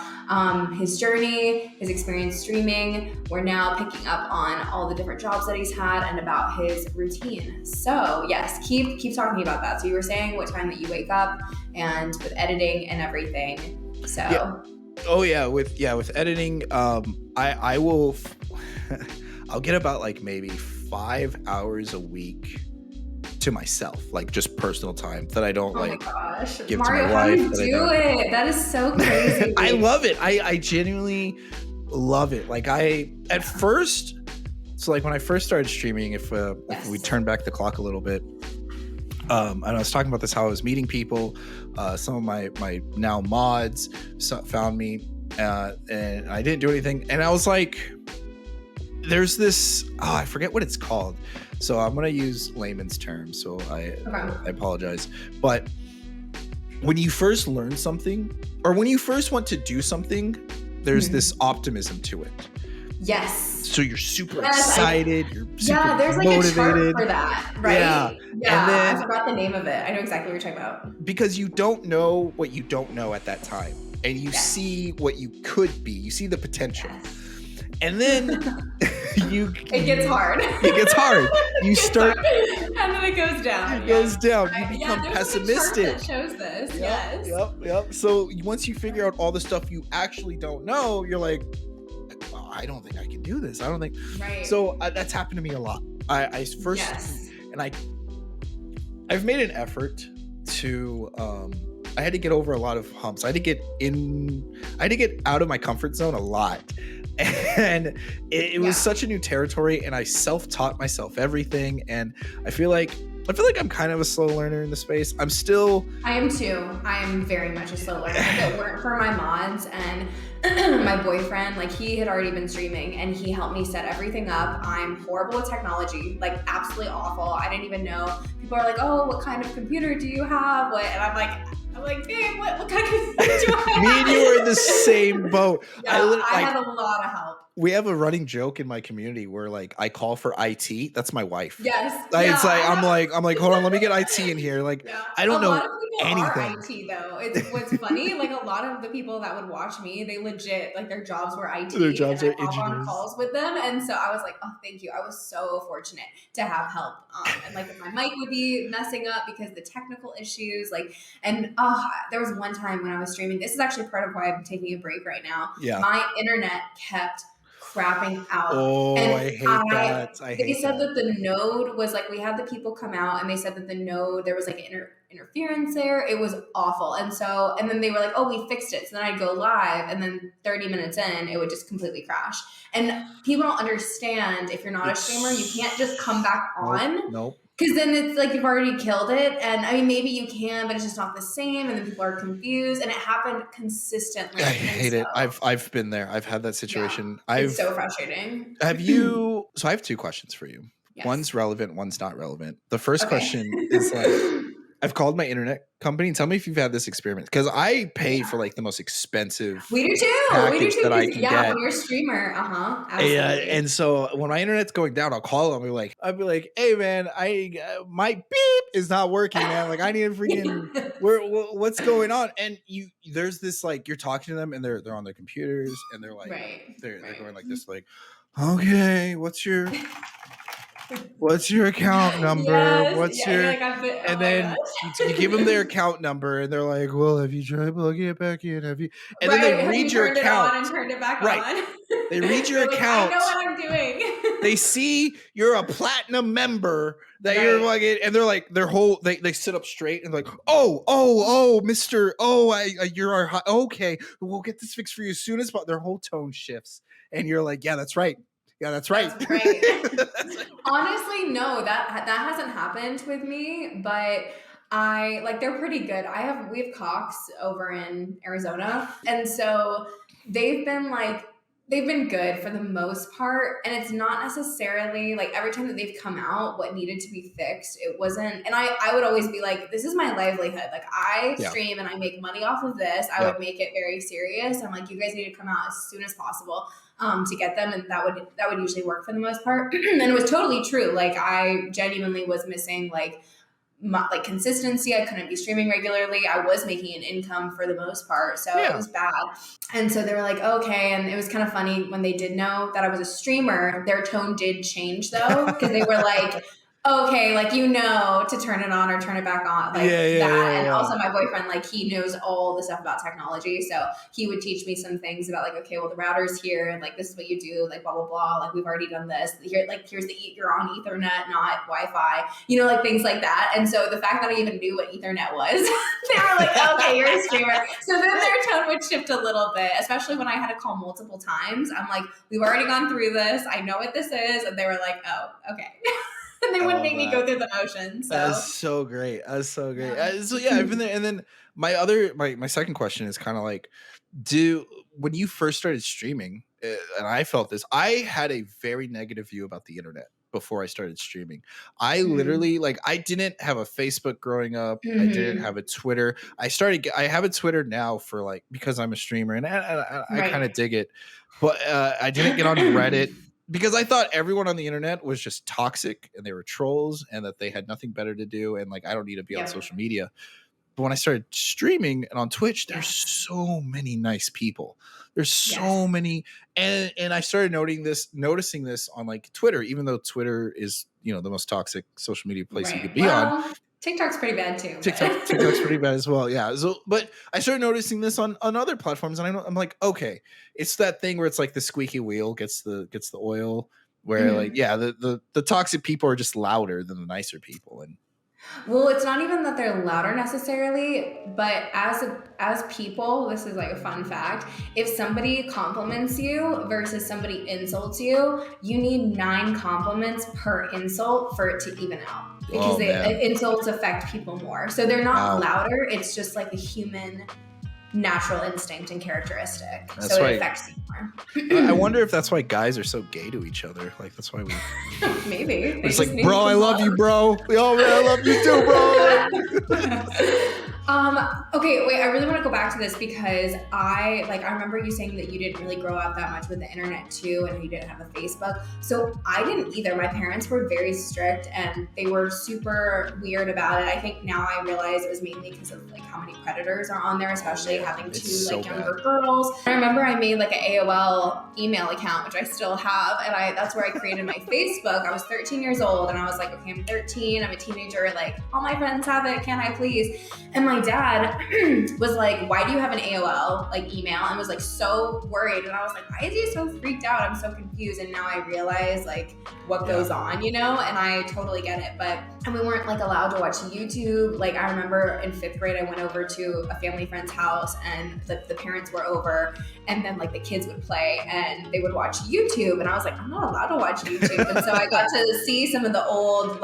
his journey, his experience streaming. We're now picking up on all the different jobs that he's had and about his routine. So yes, keep talking about that. So you were saying what time that you wake up and with editing and everything. So yeah. Oh yeah, with editing, I will I'll get about like maybe 5 hours a week to myself, like just personal time that I don't give Mario, to my wife. How do you do it? That is so crazy. I love it. I genuinely love it. Like at first, so like when I first started streaming, if we turn back the clock a little bit, and I was talking about this, how I was meeting people, some of my now mods found me, and I didn't do anything, and I was like, there's this, I forget what it's called, so I'm gonna use layman's terms, so I apologize, but when you first learn something, or when you first want to do something, there's this optimism to it. Yes. So you're super excited, you're super there's like motivated. a chart for that, right? Yeah. And then, I forgot the name of it. I know exactly what you're talking about. Because you don't know what you don't know at that time, and you see what you could be, you see the potential. Yes. And then it gets hard. It gets hard. You start, and then it goes down. It goes down. You become pessimistic. That shows this. Yes. Yep. So once you figure out all the stuff you actually don't know, you're like, I don't think I can do this. I don't think. Right. So that's happened to me a lot. I first, and I've made an effort to I had to get over a lot of humps. I had to get out of my comfort zone a lot. And it was such a new territory, and I self-taught myself everything. And I feel like I'm kind of a slow learner in the space. I am too. I am very much a slow learner. If it weren't for my mods and my boyfriend, like he had already been streaming and he helped me set everything up. I'm horrible with technology, like absolutely awful. I didn't even know. People are like, oh, what kind of computer do you have? What? And I'm like, babe, what kind of computer do I have? Me and you are in the same boat. Yeah, I had a lot of help. We have a running joke in my community where like I call for IT. That's my wife. Yes. It's like I'm like, hold on, let me get IT in here. Like I don't know a lot of people anything. are IT though. It's what's funny. Like a lot of the people that would watch me, they legit like their jobs were IT. Their jobs are engineers. on calls with them, and so I was like, oh, thank you. I was so fortunate to have help. And like if my mic would be messing up because the technical issues, like, and there was one time when I was streaming. This is actually part of why I'm taking a break right now. Yeah. My internet kept crapping out. Oh, and I hate that. They said that the node was like, we had the people come out and they said that the node, there was like interference there. It was awful. And then they were like, oh, we fixed it. So then I'd go live and then 30 minutes in, it would just completely crash. And people don't understand, if you're not a streamer, you can't just come back on. Nope. Because then it's like you've already killed it. And I mean, maybe you can, but it's just not the same. And then people are confused. And it happened consistently. I hate it. I've been there. I've had that situation. It's so frustrating. So I have two questions for you. Yes. One's relevant, one's not relevant. The first question is like, I've called my internet company. Tell me if you've had this experiment, because I pay for like the most expensive. We do too. That I can get. When you're a streamer, absolutely. And so when my internet's going down, I'll call them. I'll be like, hey man, my beep is not working, man. Like I need a freaking what's going on? And there's this like you're talking to them and they're on their computers and they're like they're going like this, like, okay, what's your account number? And then you give them their account number and they're like, well, have you tried plugging it back in? Have you? And then they read your account. And turned it back on. They read your account. I know what I'm doing. They see you're a platinum member that you're like, and they're like, they sit up straight and like, Mr. You're our okay. We'll get this fixed for you as soon as possible. Their whole tone shifts, and you're like, yeah, that's right. Yeah, that's right. Honestly, no, that hasn't happened with me, but they're pretty good. We have Cox over in Arizona, and so they've been good for the most part. And it's not necessarily like every time that they've come out, what needed to be fixed, it wasn't. And I would always be like, this is my livelihood. Like I stream and I make money off of this. I would make it very serious. I'm like, you guys need to come out as soon as possible to get them. And that would usually work for the most part. And it was totally true. Like I genuinely was missing like consistency. I couldn't be streaming regularly. I was making an income for the most part, so it was bad. And so they were like, okay. And it was kind of funny when they did know that I was a streamer, their tone did change though, because they were like, okay, like, to turn it on or turn it back on, like that. And also my boyfriend, like, he knows all the stuff about technology, so he would teach me some things about like, okay, well, the router's here and like this is what you do, like blah blah blah, like we've already done this here, like here's you're on Ethernet, not Wi-Fi, like things like that. And so the fact that I even knew what Ethernet was, they were like, okay, you're a streamer. So then their tone would shift a little bit, especially when I had to call multiple times. I'm like, we've already gone through this, I know what this is. And they were like, oh, okay. And they wouldn't make me go through the motions. So. That's so great. I've been there. And then my second question is kind of like, when you first started streaming, and I felt this, I had a very negative view about the internet before I started streaming. I literally, like, I didn't have a Facebook growing up. I didn't have a Twitter. I have a Twitter now for like, because I'm a streamer and I kind of dig it, but I didn't get on Reddit. Because I thought everyone on the internet was just toxic and they were trolls and that they had nothing better to do. And like, I don't need to be on social media. But when I started streaming and on Twitch, there's so many nice people. There's so many. And I started noticing this on like Twitter, even though Twitter is, the most toxic social media place you could be on. TikTok's pretty bad too. TikTok's pretty bad as well. Yeah. So, but I started noticing this on other platforms, and I'm like, okay, it's that thing where it's like the squeaky wheel gets the oil, where like, the toxic people are just louder than the nicer people, and Well, it's not even that they're louder necessarily, but as people, this is like a fun fact. If somebody compliments you versus somebody insults you, you need 9 compliments per insult for it to even out because Oh man. insults affect people more. So they're not Wow. louder. It's just like a human natural instinct and characteristic. That's So it why affects you I more. wonder if that's why guys are so gay to each other. Like that's why we Maybe. They it's just like, need bro, I some love you, love. bro. Oh man, I love you too, bro. Okay, wait, I really want to go back to this because I remember you saying that you didn't really grow up that much with the internet too, and you didn't have a Facebook. So I didn't either. My parents were very strict and they were super weird about it. I think now I realize it was mainly because of like how many predators are on there, especially having 2 It's so like younger bad. girls. I remember I made like an AOL email account, which I still have, and that's where I created my Facebook. I was 13 years old and I was like, okay, I'm 13, I'm a teenager, like all my friends have it, can I please? And my dad was like, why do you have an AOL like email? And was like so worried. And I was like, why is he so freaked out? I'm so confused. And now I realize like what goes on, you know? And I totally get it. And we weren't like allowed to watch YouTube. Like I remember in 5th grade, I went over to a family friend's house and the parents were over, and then like the kids would play and they would watch YouTube. And I was like, I'm not allowed to watch YouTube. And so I got to see some of the old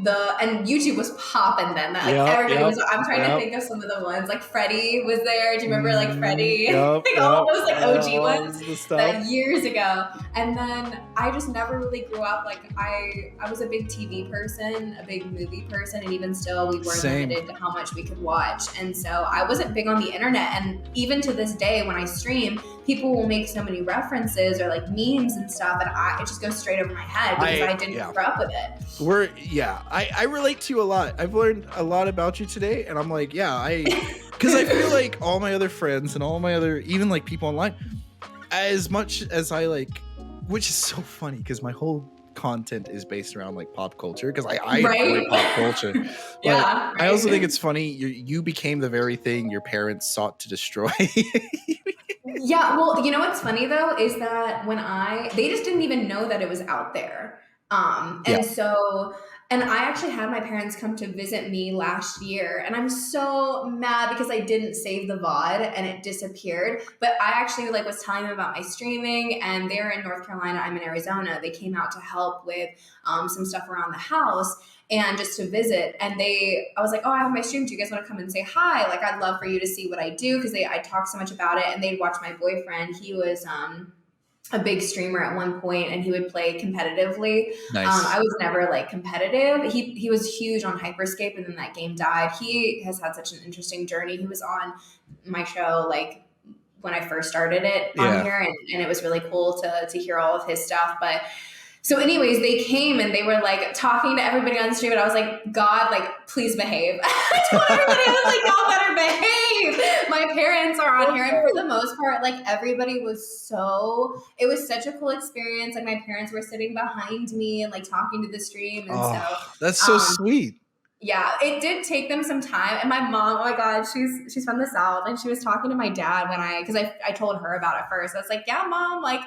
and YouTube was popping then. That like everybody was. I'm trying to think of some of the ones. Like Freddie was there. Do you remember like Freddie? Like all of those like OG ones that years ago. And then I just never really grew up. Like I was a big TV person, a big movie person, and even still we were limited to how much we could watch. And so I wasn't big on the internet. And even to this day, when I stream, people will make so many references or like memes and stuff, and it just goes straight over my head because I didn't grow up with it. I relate to you a lot. I've learned a lot about you today, and I'm like, because I feel like all my other friends and all my other, even like people online, as much as I like, which is so funny because my whole content is based around like pop culture because I enjoy pop culture. But I also think it's funny you became the very thing your parents sought to destroy. Yeah, well, you know what's funny though is that they just didn't even know that it was out there. And I actually had my parents come to visit me last year, and I'm so mad because I didn't save the VOD and it disappeared. But I actually like was telling them about my streaming, and they're in North Carolina, I'm in Arizona. They came out to help with some stuff around the house and just to visit. And I was like, oh, I have my stream. Do you guys want to come and say hi? Like, I'd love for you to see what I do because I talk so much about it. And they'd watch my boyfriend. He was a big streamer at one point, and he would play competitively. Nice. I was never like competitive. He was huge on Hyperscape, and then that game died. He has had such an interesting journey. He was on my show like when I first started it on here, and it was really cool to hear all of his stuff. But so anyways, they came and they were like talking to everybody on the stream, and I was like, God, like, please behave. I told everybody, I was like, y'all better behave. My parents are on here, and for the most part, like everybody it was such a cool experience. Like my parents were sitting behind me and like talking to the stream. And that's so sweet. Yeah, it did take them some time. And my mom, oh my God, she's from the South, and she was talking to my dad because I told her about it first. I was like, yeah, Mom, like,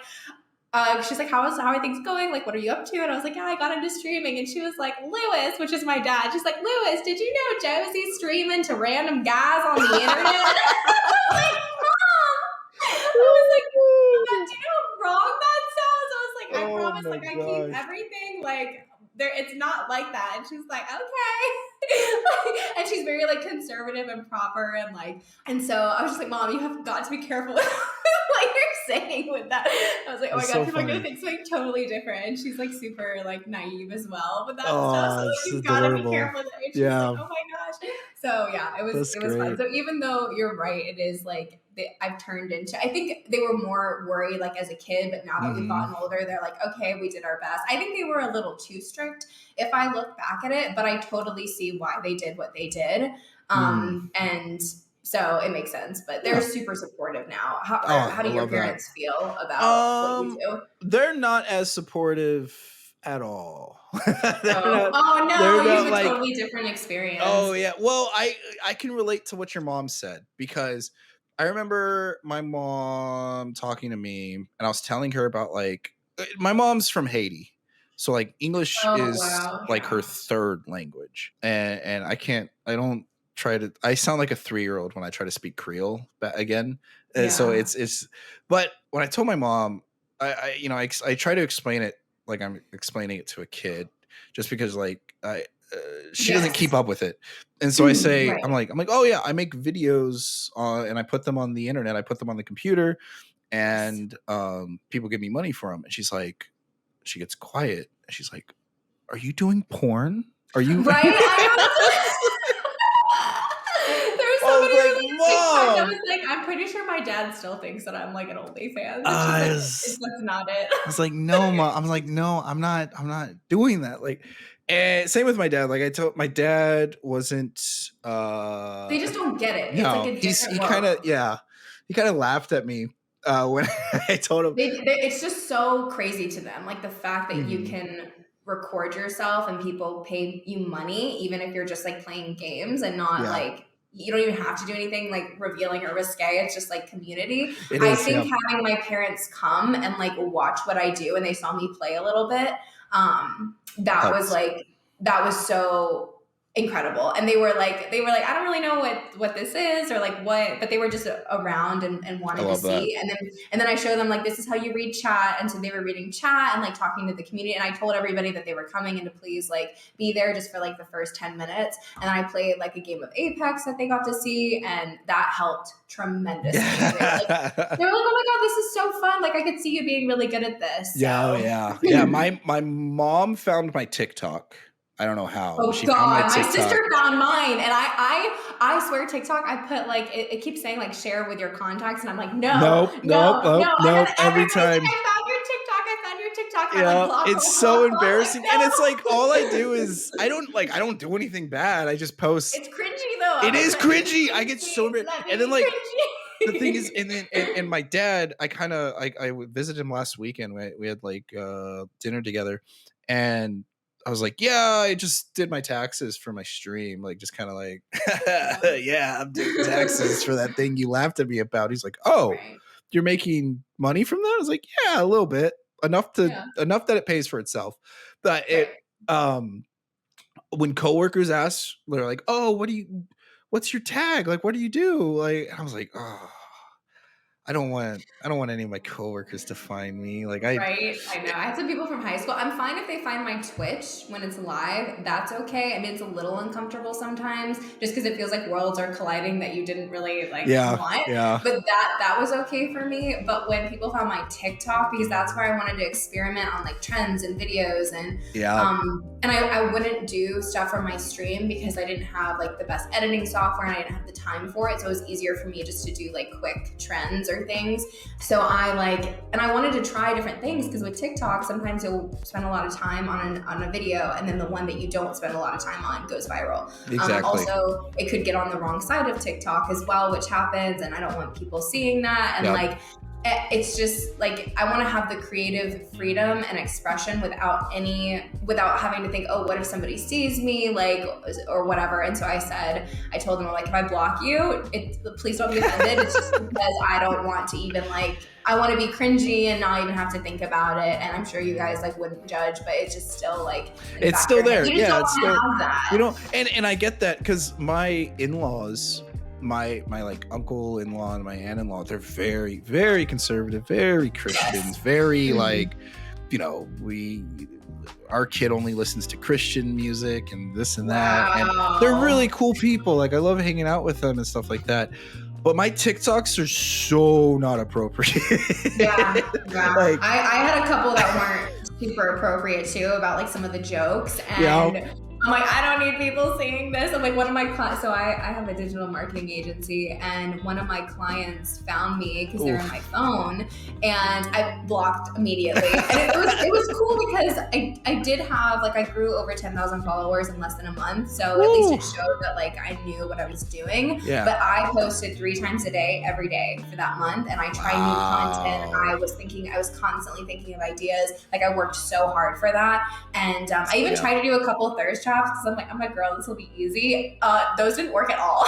she's like, how are things going? Like, what are you up to? And I was like, yeah, I got into streaming. And she was like, Lewis, which is my dad. She's like, Lewis, did you know Josie's streaming to random guys on the internet? I was like, Mom. I was like, do you know how wrong that sounds? I was like, I promise, like, I keep everything like it's not like that. And she's like, okay. And she's very like conservative and proper and so I was just like, Mom, you have got to be careful with what you're saying with that. I was like, oh my God, people are gonna think something totally different. And she's like super like naive as well with that stuff. So like, you've got to be careful with it. She's like, oh my gosh. So yeah, it was fun. So even though you're right, it is like I've turned into, I think they were more worried like as a kid, but now that we've gotten older, they're like, okay, we did our best. I think they were a little too strict if I look back at it, but I totally see why they did what they did. And so it makes sense, but they're super supportive now. How do your parents feel about what you do? They're not as supportive at all. You've a totally different experience. Oh yeah. Well, I can relate to what your mom said because I remember my mom talking to me and I was telling her about like, my mom's from Haiti. So like English Oh, is wow. like her Yeah. third language. And I don't try to, I sound like a 3-year-old when I try to speak Creole again. So Yeah. but when I told my mom, I try to explain it like I'm explaining it to a kid, just because like she doesn't keep Yes. up with it. And so I say, Right. I'm like, oh yeah, I make videos and I put them on the internet. I put them on the computer, Yes. and people give me money for them. And she gets quiet. And she's like, "Are you doing porn? Are you?" Right? There was I was somebody like, on TikTok that "Mom." was like, I'm pretty sure my dad still thinks that I'm like an OnlyFans. And she's I like, was, that's not it. I was like, "No, Mom." I'm like, "No, I'm not. I'm not doing that." Like, and same with my dad. Like I told my dad wasn't. They just don't get it. It's like No, a different he kind world. of he kind of laughed at me when I told him. It's just so crazy to them. Like the fact that you Mhm. can record yourself and people pay you money, even if you're just like playing games and not Yeah, like, you don't even have to do anything like revealing or risque. It's just like community. it I is. think Yeah, having my parents come and like watch what I do and they saw me play a little bit, that was helps. like, that was so incredible. And they were like, I don't really know what this is or like what, but they were just around and I wanted to love that. see. And then I showed them like, this is how you read chat. And so they were reading chat and like talking to the community. And I told everybody that they were coming and to please like be there just for like the first 10 minutes. And I played like a game of Apex that they got to see. And that helped tremendously. They were like, oh my God, this is so fun. Like I could see you being really good at this. Yeah, oh, So yeah, yeah. My mom found my TikTok. I don't know how, but oh she found my God, my sister TikTok. found mine, and I swear TikTok. I put like it keeps saying like share with your contacts, and I'm like no, Nope, nope, no, no. nope, And then nope. Every everybody's like, time. I found your TikTok, and I like Yeah, block, it's block, block, so block. Like embarrassing. And no, it's like all I do is I don't do anything bad. I just post. it's cringy though. I'm It like, is let me be cringy. I get so cringy, embarrassed. let me And then be like the thing is, cringy. and then and my dad, I visited him last weekend. We had like dinner together, and I was like, yeah, I just did my taxes for my stream, like just kind of like, yeah, I'm doing taxes for that thing you laughed at me about. He's like, oh, Right. you're making money from that? I was like, yeah, a little bit, Yeah. enough that it pays for itself. But Right. um, when coworkers ask, they're like, oh, what's your tag? Like, what do you do? Like, I was like, oh, I don't want any of my coworkers to find me. Like Right, I know. I had some people from high school. I'm fine if they find my Twitch when it's live. That's okay. I mean, it's a little uncomfortable sometimes, just because it feels like worlds are colliding that you didn't really like yeah, want. yeah, But that was okay for me. But when people found my TikTok, because that's where I wanted to experiment on like trends and videos, yeah, and I wouldn't do stuff for my stream because I didn't have like the best editing software and I didn't have the time for it. So it was easier for me just to do like quick trends or things. So I wanted to try different things because with TikTok, sometimes you'll spend a lot of time on a video and then the one that you don't spend a lot of time on goes viral. exactly. Also, it could get on the wrong side of TikTok as well, which happens. And I don't want people seeing that. And Yep. like, it's just like I want to have the creative freedom and expression without having to think, oh, what if somebody sees me, like, or whatever. And so I told them, like, if I block you, please don't be offended. It's just because I don't want to even like, I want to be cringy and not even have to think about it. And I'm sure you guys like wouldn't judge, but it's just still like It's still there. You just Yeah, don't it's want to still, have that. you know, and I get that because my in-laws, my like uncle-in-law and my aunt-in-law, they're very, very conservative, very Christians, very like, you know, our kid only listens to Christian music and this and that. And they're really cool people. Like I love hanging out with them and stuff like that. But my TikToks are so not appropriate. Yeah. Like, I had a couple that weren't super appropriate too about like some of the jokes. And yeah. I'm like, I don't need people seeing this. I'm like, one of my clients, so I have a digital marketing agency, and one of my clients found me because they're in my phone, and I blocked immediately. And it was cool because I did have, like, I grew over 10,000 followers in less than a month. So at least it showed that, like, I knew what I was doing. Yeah. But I posted 3 times a day, every day for that month, and I tried new content. I was constantly thinking of ideas. Like, I worked so hard for that. And I even tried to do a couple of thirst traps because I'm like, girl, this will be easy. Those didn't work at all.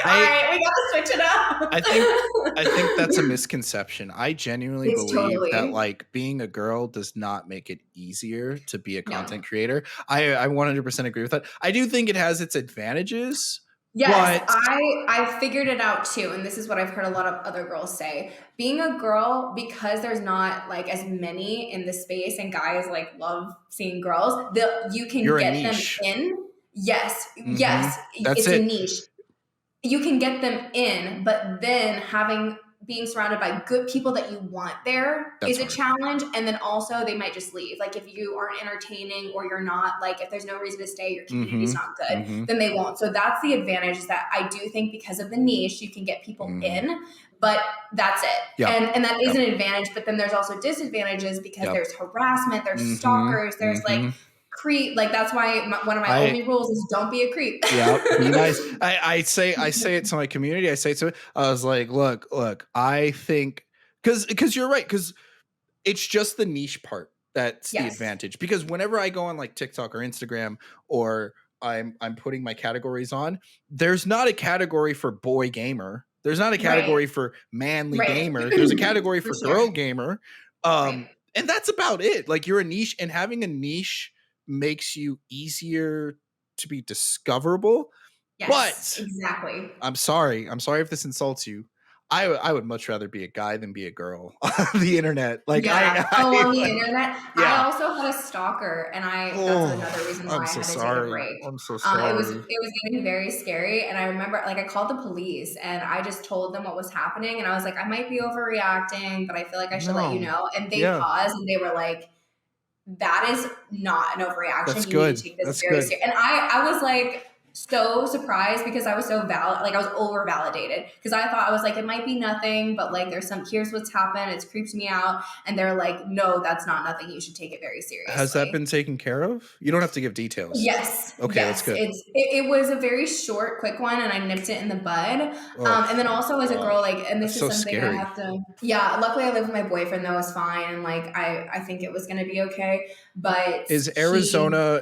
all right, we gotta switch it up. I think that's a misconception. I genuinely It's believe that totally like being a girl does not make it easier to be a no. content creator. I 100% agree with that. I do think it has its advantages, Yes, but I figured it out too, and this is what I've heard a lot of other girls say. Being a girl, because there's not like as many in the space, and guys like love seeing girls, you can you're a get them niche. in. Yes, Mhm. yes, That's it's a it. niche. You can get them in, but then being surrounded by good people that you want there That's is a hard. challenge. And then also they might just leave. Like if you aren't entertaining or you're not like, if there's no reason to stay, your community's not good, then they won't. So that's the advantage, is that I do think because of the niche, you can get people in, but that's it. Yeah. And that is an advantage, but then there's also disadvantages because there's harassment, there's stalkers, there's like creep. Like that's why one of my only rules is don't be a creep. Yeah, be nice. I say it to my community. I say it to it. I was like, look, I think because you're right, because it's just the niche part that's the advantage. Because whenever I go on like TikTok or Instagram, or I'm putting my categories on, there's not a category for boy gamer. There's not a category for manly gamer. There's a category for girl gamer. And that's about it. Like you're a niche, and having a niche makes you easier to be discoverable. Yes, but exactly. I'm sorry if this insults you. I would much rather be a guy than be a girl on the internet. Like on the internet. Yeah. I also had a stalker, and that's another reason why I had to take a break. I'm so sorry. It was getting very scary, and I remember like I called the police and I just told them what was happening, and I was like, I might be overreacting, but I feel like I should let you know. And they paused and they were like, that is not an overreaction. That's you good. need to take this That's very good. seriously. And I was like so surprised because I was so I was over validated, because I thought, I was like, it might be nothing, but like here's what's happened. It's creeped me out. And they're like, no, that's not nothing. You should take it very seriously. Has that been taken care of? You don't have to give details. Yes. Okay, yes. That's good. It was a very short, quick one, and I nipped it in the bud. And then also as a girl, like, and this is something scary. I have to, luckily I live with my boyfriend, that was fine. And like, I think it was going to be okay. But is Arizona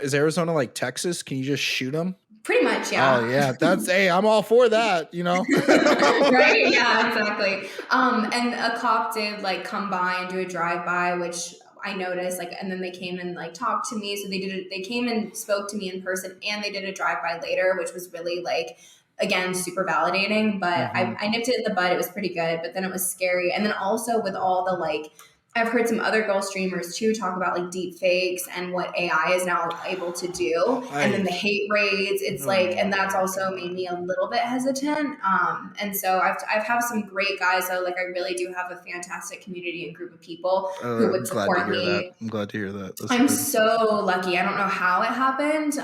like Texas? Can you just shoot them? Pretty much, yeah. Oh yeah, hey, I'm all for that, you know. Right? Yeah, exactly. And a cop did like come by and do a drive-by, which I noticed, like, and then they came and like talked to me. So they came and spoke to me in person, and they did a drive-by later, which was really like, again, super validating. But I nipped it in the bud. It was pretty good, but then it was scary. And then also with all the like, I've heard some other girl streamers too talk about like deep fakes and what AI is now able to do. And then the hate raids, it's like, and that's also made me a little bit hesitant. And so I've have some great guys though. Like I really do have a fantastic community and group of people who would support me. I'm glad to hear that. I'm good. So lucky. I don't know how it happened.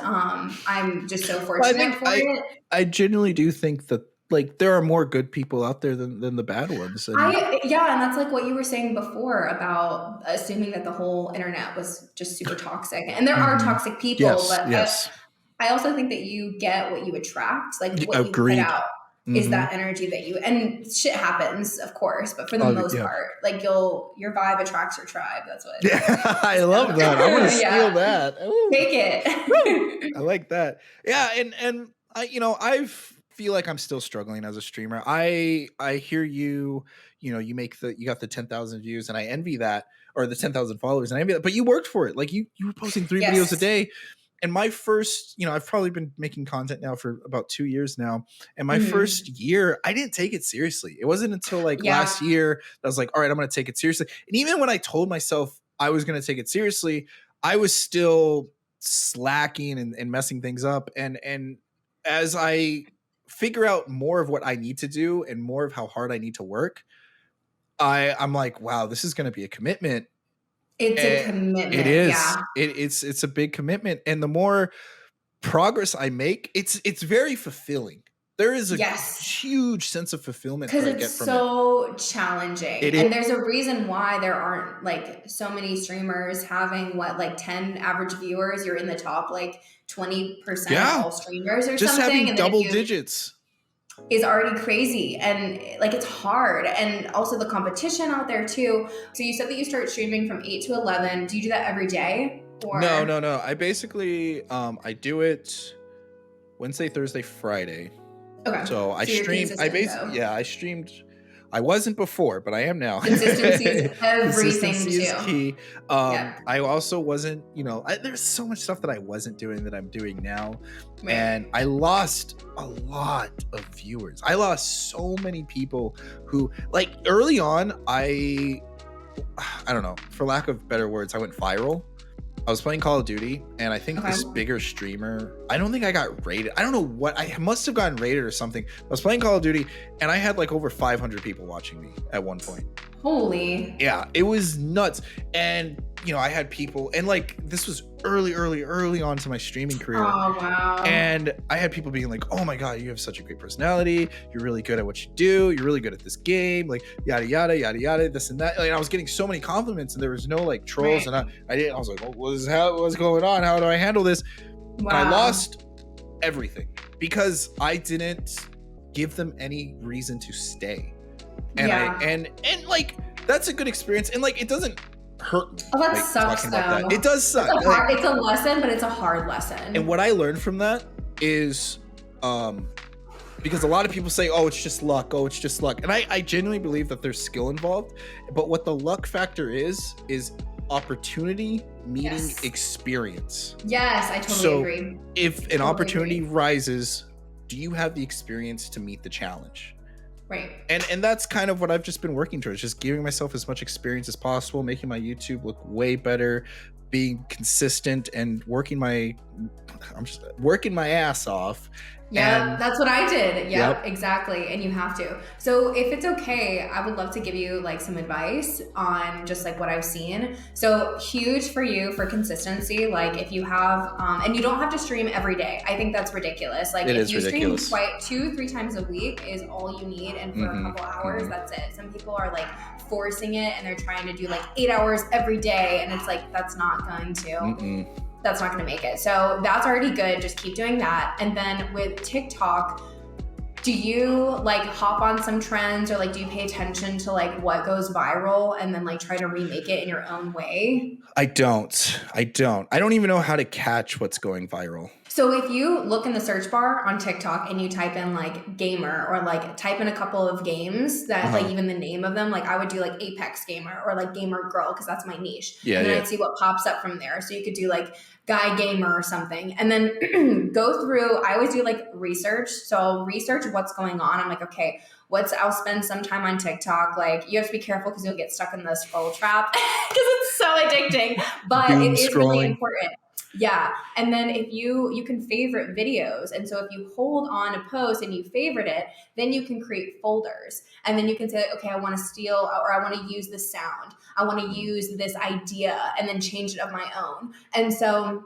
I'm just so fortunate for it. I genuinely do think that like there are more good people out there than the bad ones. And and that's like what you were saying before about assuming that the whole internet was just super toxic, and there are toxic people, but I also think that you get what you attract, like what you put out is that energy that you, and shit happens, of course, but for the most part, like your vibe attracts your tribe. That's what. Yeah, I love that. I want to steal that. Ooh. Take it. I like that. Yeah, and I feel like I'm still struggling as a streamer. I hear you. You got the 10,000 views, and I envy that, or the 10,000 followers, and I envy that. But you worked for it. Like you were posting 3 videos a day. And my first, I've probably been making content now for about 2 years now. And my first year, I didn't take it seriously. It wasn't until like last year that I was like, all right, I'm going to take it seriously. And even when I told myself I was going to take it seriously, I was still slacking and messing things up. And as I figure out more of what I need to do and more of how hard I need to work, I'm like, wow, this is going to be a commitment. It's a commitment. It is. Yeah. It's a big commitment. And the more progress I make, it's very fulfilling. There is a huge sense of fulfillment because it's so challenging. And there's a reason why there aren't like so many streamers having 10 average viewers. You're in the top like 20% of all streamers or just something. Having double digits is already crazy, and like it's hard, and also the competition out there too. So you said that you start streaming from 8 to 11. Do you do that every day? Or no, I basically I do it Wednesday, Thursday, Friday, Okay. So I So you're streamed, I consistent basically, though. yeah, I streamed. I wasn't before, but I am now. Consistency is everything Consistency is too. key. Yep. I also wasn't, there's so much stuff that I wasn't doing that I'm doing now. And Right. I lost a lot of viewers. I lost so many people who, like, early on, I don't know, for lack of better words, I went viral. I was playing Call of Duty, and I think Okay. this bigger streamer, I don't think I got rated. I don't know what, I must have gotten rated or something. I was playing Call of Duty, and I had like over 500 people watching me at one point. Holy. Yeah, it was nuts. And, I had people, and like, this was early on to my streaming career. Oh, wow. And I had people being like, oh my God, you have such a great personality. You're really good at what you do. You're really good at this game. Like, yada, yada, yada, yada, this and that. Like, I was getting so many compliments, and there was no like trolls. Right. And I was like, what's going on? How do I handle this? Wow. And I lost everything because I didn't give them any reason to stay. And Yeah. and like, that's a good experience. And like, it doesn't hurt. Oh, that like, sucks talking about though. that. It does suck. It's a lesson, but it's a hard lesson. And what I learned from that is, because a lot of people say, oh, it's just luck. Oh, it's just luck. And I genuinely believe that there's skill involved. But what the luck factor is opportunity meeting experience. Yes, I totally agree. If an opportunity rises, do you have the experience to meet the challenge? Right. And that's kind of what I've just been working towards, just giving myself as much experience as possible, making my YouTube look way better, being consistent, and working my ass off. Yeah, that's what I did. Yep. Exactly. And you have to. So if it's okay, I would love to give you like some advice on just like what I've seen. So huge for you for consistency. Like if you have, and you don't have to stream every day. I think that's ridiculous. Like if you stream 2-3 times a week is all you need. And for a couple hours, that's it. Some people are like forcing it and they're trying to do like 8 hours every day. And it's like, that's not going to. That's not going to make it. So that's already good. Just keep doing that. And then with TikTok, do you like hop on some trends, or like do you pay attention to like what goes viral and then like try to remake it in your own way? I don't even know how to catch what's going viral. So if you look in the search bar on TikTok and you type in like gamer, or like type in a couple of games that like even the name of them, like I would do like Apex gamer or like gamer girl, because that's my niche. And then I'd see what pops up from there. So you could do like guy gamer or something, and then go through. I always do like research. So I'll research what's going on. I'm like, okay, I'll spend some time on TikTok. Like you have to be careful because you'll get stuck in the scroll trap because it's so addicting, but it is really important. Yeah. And then if you can favorite videos. And so if you hold on a post and you favorite it, then you can create folders. And then you can say, okay, I want to steal, or I want to use this sound. I want to use this idea, and then change it of my own. And so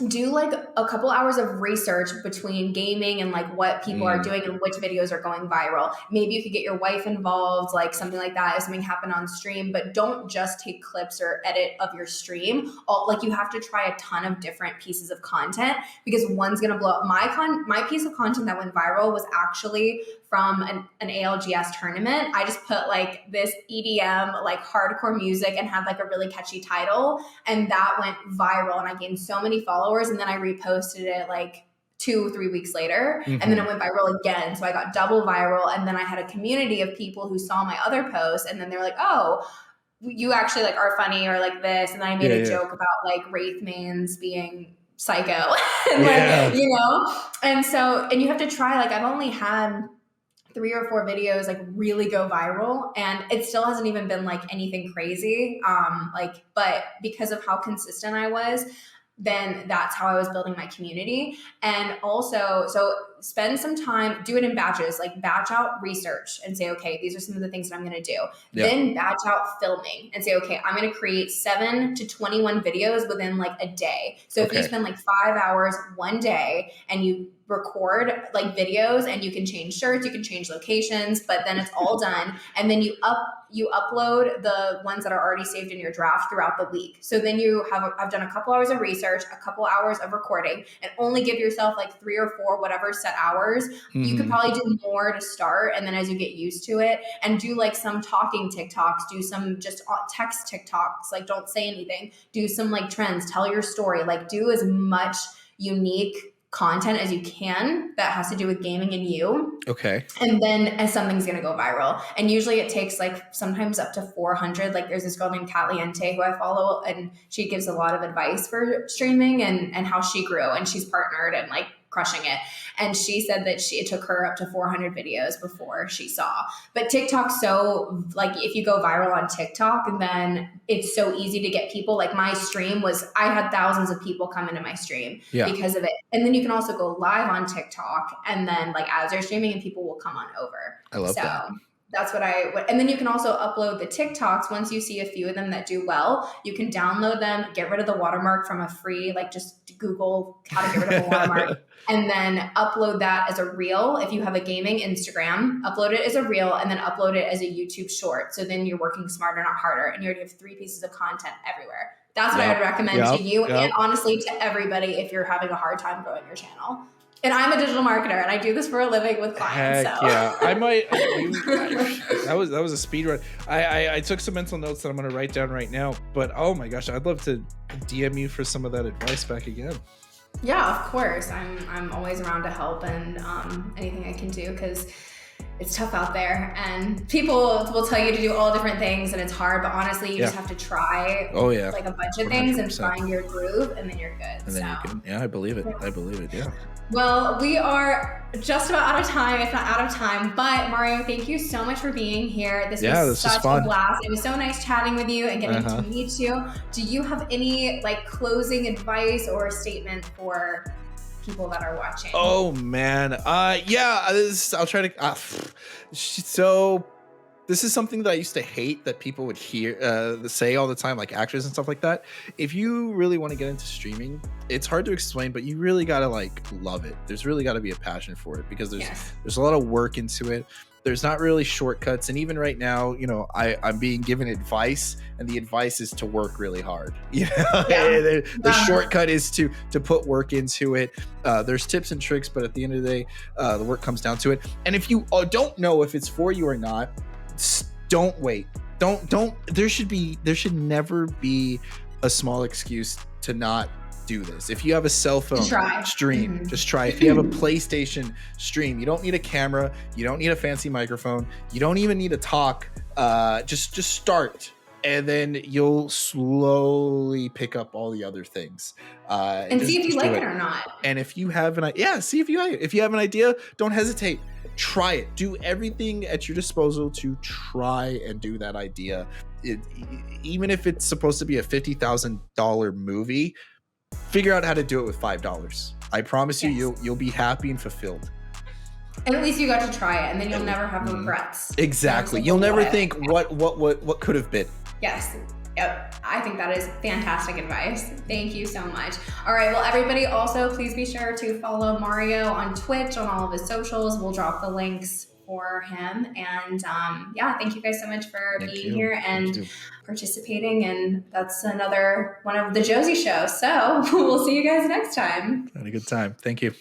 do like a couple hours of research between gaming and like what people are doing and which videos are going viral. Maybe you could get your wife involved, like something like that, if something happened on stream. But don't just take clips or edit of your stream. Like you have to try a ton of different pieces of content, because one's gonna blow up. My piece of content that went viral was actually from an ALGS tournament. I just put like this EDM, like hardcore music, and had like a really catchy title, and that went viral, and I gained so many followers. And then I reposted it like 2-3 weeks later, and then it went viral again. So I got double viral, and then I had a community of people who saw my other posts, and then they're like, oh, you actually like are funny, or like this. And then I made a joke about like Wraithmanes being psycho, and like, you know? And so, and you have to try, like I've only had 3 or 4 videos like really go viral, and it still hasn't even been like anything crazy. But because of how consistent I was, then that's how I was building my community. And also, so spend some time, do it in batches, like batch out research and say, okay, these are some of the things that I'm going to do. Then batch out filming and say, okay, I'm going to create 7 to 21 videos within like a day. So if you spend like 5 hours one day and you record like videos, and you can change shirts, you can change locations, but then it's all done. And then you upload the ones that are already saved in your draft throughout the week. So then I've done a couple hours of research, a couple hours of recording, and only give yourself like 3 or 4 whatever set hours. You could probably do more to start, and then as you get used to it, and do like some talking TikToks, do some just text TikToks, like don't say anything, do some like trends, tell your story, like do as much unique content as you can that has to do with gaming and you. Okay. And then as something's going to go viral. And usually it takes like sometimes up to 400. Like there's this girl named Caliente who I follow, and she gives a lot of advice for streaming and how she grew, and she's partnered and like crushing it. And she said that it took her up to 400 videos before she saw. But TikTok's so, like, if you go viral on TikTok, then it's so easy to get people. Like my stream I had thousands of people come into my stream because of it. And then you can also go live on TikTok, and then like as you're streaming, and people will come on over. I love that. That's what and then you can also upload the TikToks. Once you see a few of them that do well, you can download them, get rid of the watermark from a free, like just Google how to get rid of a watermark, and then upload that as a reel. If you have a gaming Instagram, upload it as a reel, and then upload it as a YouTube short. So then you're working smarter, not harder, and you already have 3 pieces of content everywhere. That's what I would recommend to you and honestly to everevery if you're having a hard time growing your channel. And I'm a digital marketer, and I do this for a living with clients. Heck so. Yeah, I might. That was a speed run. I took some mental notes that I'm going to write down right now. But oh my gosh, I'd love to DM you for some of that advice back again. Yeah, of course. I'm always around to help and anything I can do, because it's tough out there, and people will tell you to do all different things, and it's hard, but honestly, you just have to try like a bunch of 100%. Things and find your groove, and then you're good. And then you can, I believe it. I believe it. Yeah. Well, we are just about out of time, if not out of time, but Mario, thank you so much for being here. This was such a blast. It was so nice chatting with you and getting to meet you. Do you have any like closing advice or statement for people that are watching? Oh man. I'll try to so this is something that I used to hate that people would say all the time, like actors and stuff like that. If you really want to get into streaming, it's hard to explain, but you really gotta like love it. There's really gotta be a passion for it, because there's a lot of work into it. There's not really shortcuts. And even right now, I'm being given advice, and the advice is to work really hard. The shortcut is to put work into it. There's tips and tricks, but at the end of the day, the work comes down to it. And if you don't know if it's for you or not, don't wait. There should never be a small excuse to not do this. If you have a cell phone, stream. Just try. If you have a PlayStation, stream. You don't need a camera. You don't need a fancy microphone. You don't even need to talk. Just start, and then you'll slowly pick up all the other things. And see if you like it or not. And if you have see if you like it. If you have an idea, don't hesitate. Try it. Do everything at your disposal to try and do that idea. Even if it's supposed to be a $50,000 movie, figure out how to do it with $5. I promise you'll be happy and fulfilled. And at least you got to try it, and then you'll never have regrets. Exactly. You'll never think what could have been. Yes. Yep. I think that is fantastic advice. Thank you so much. All right. Well, everybody, also please be sure to follow Mario on Twitch, on all of his socials. We'll drop the links for him. And thank you guys so much for being here and participating. And that's another one of the Josie Show. So we'll see you guys next time. Had a good time. Thank you.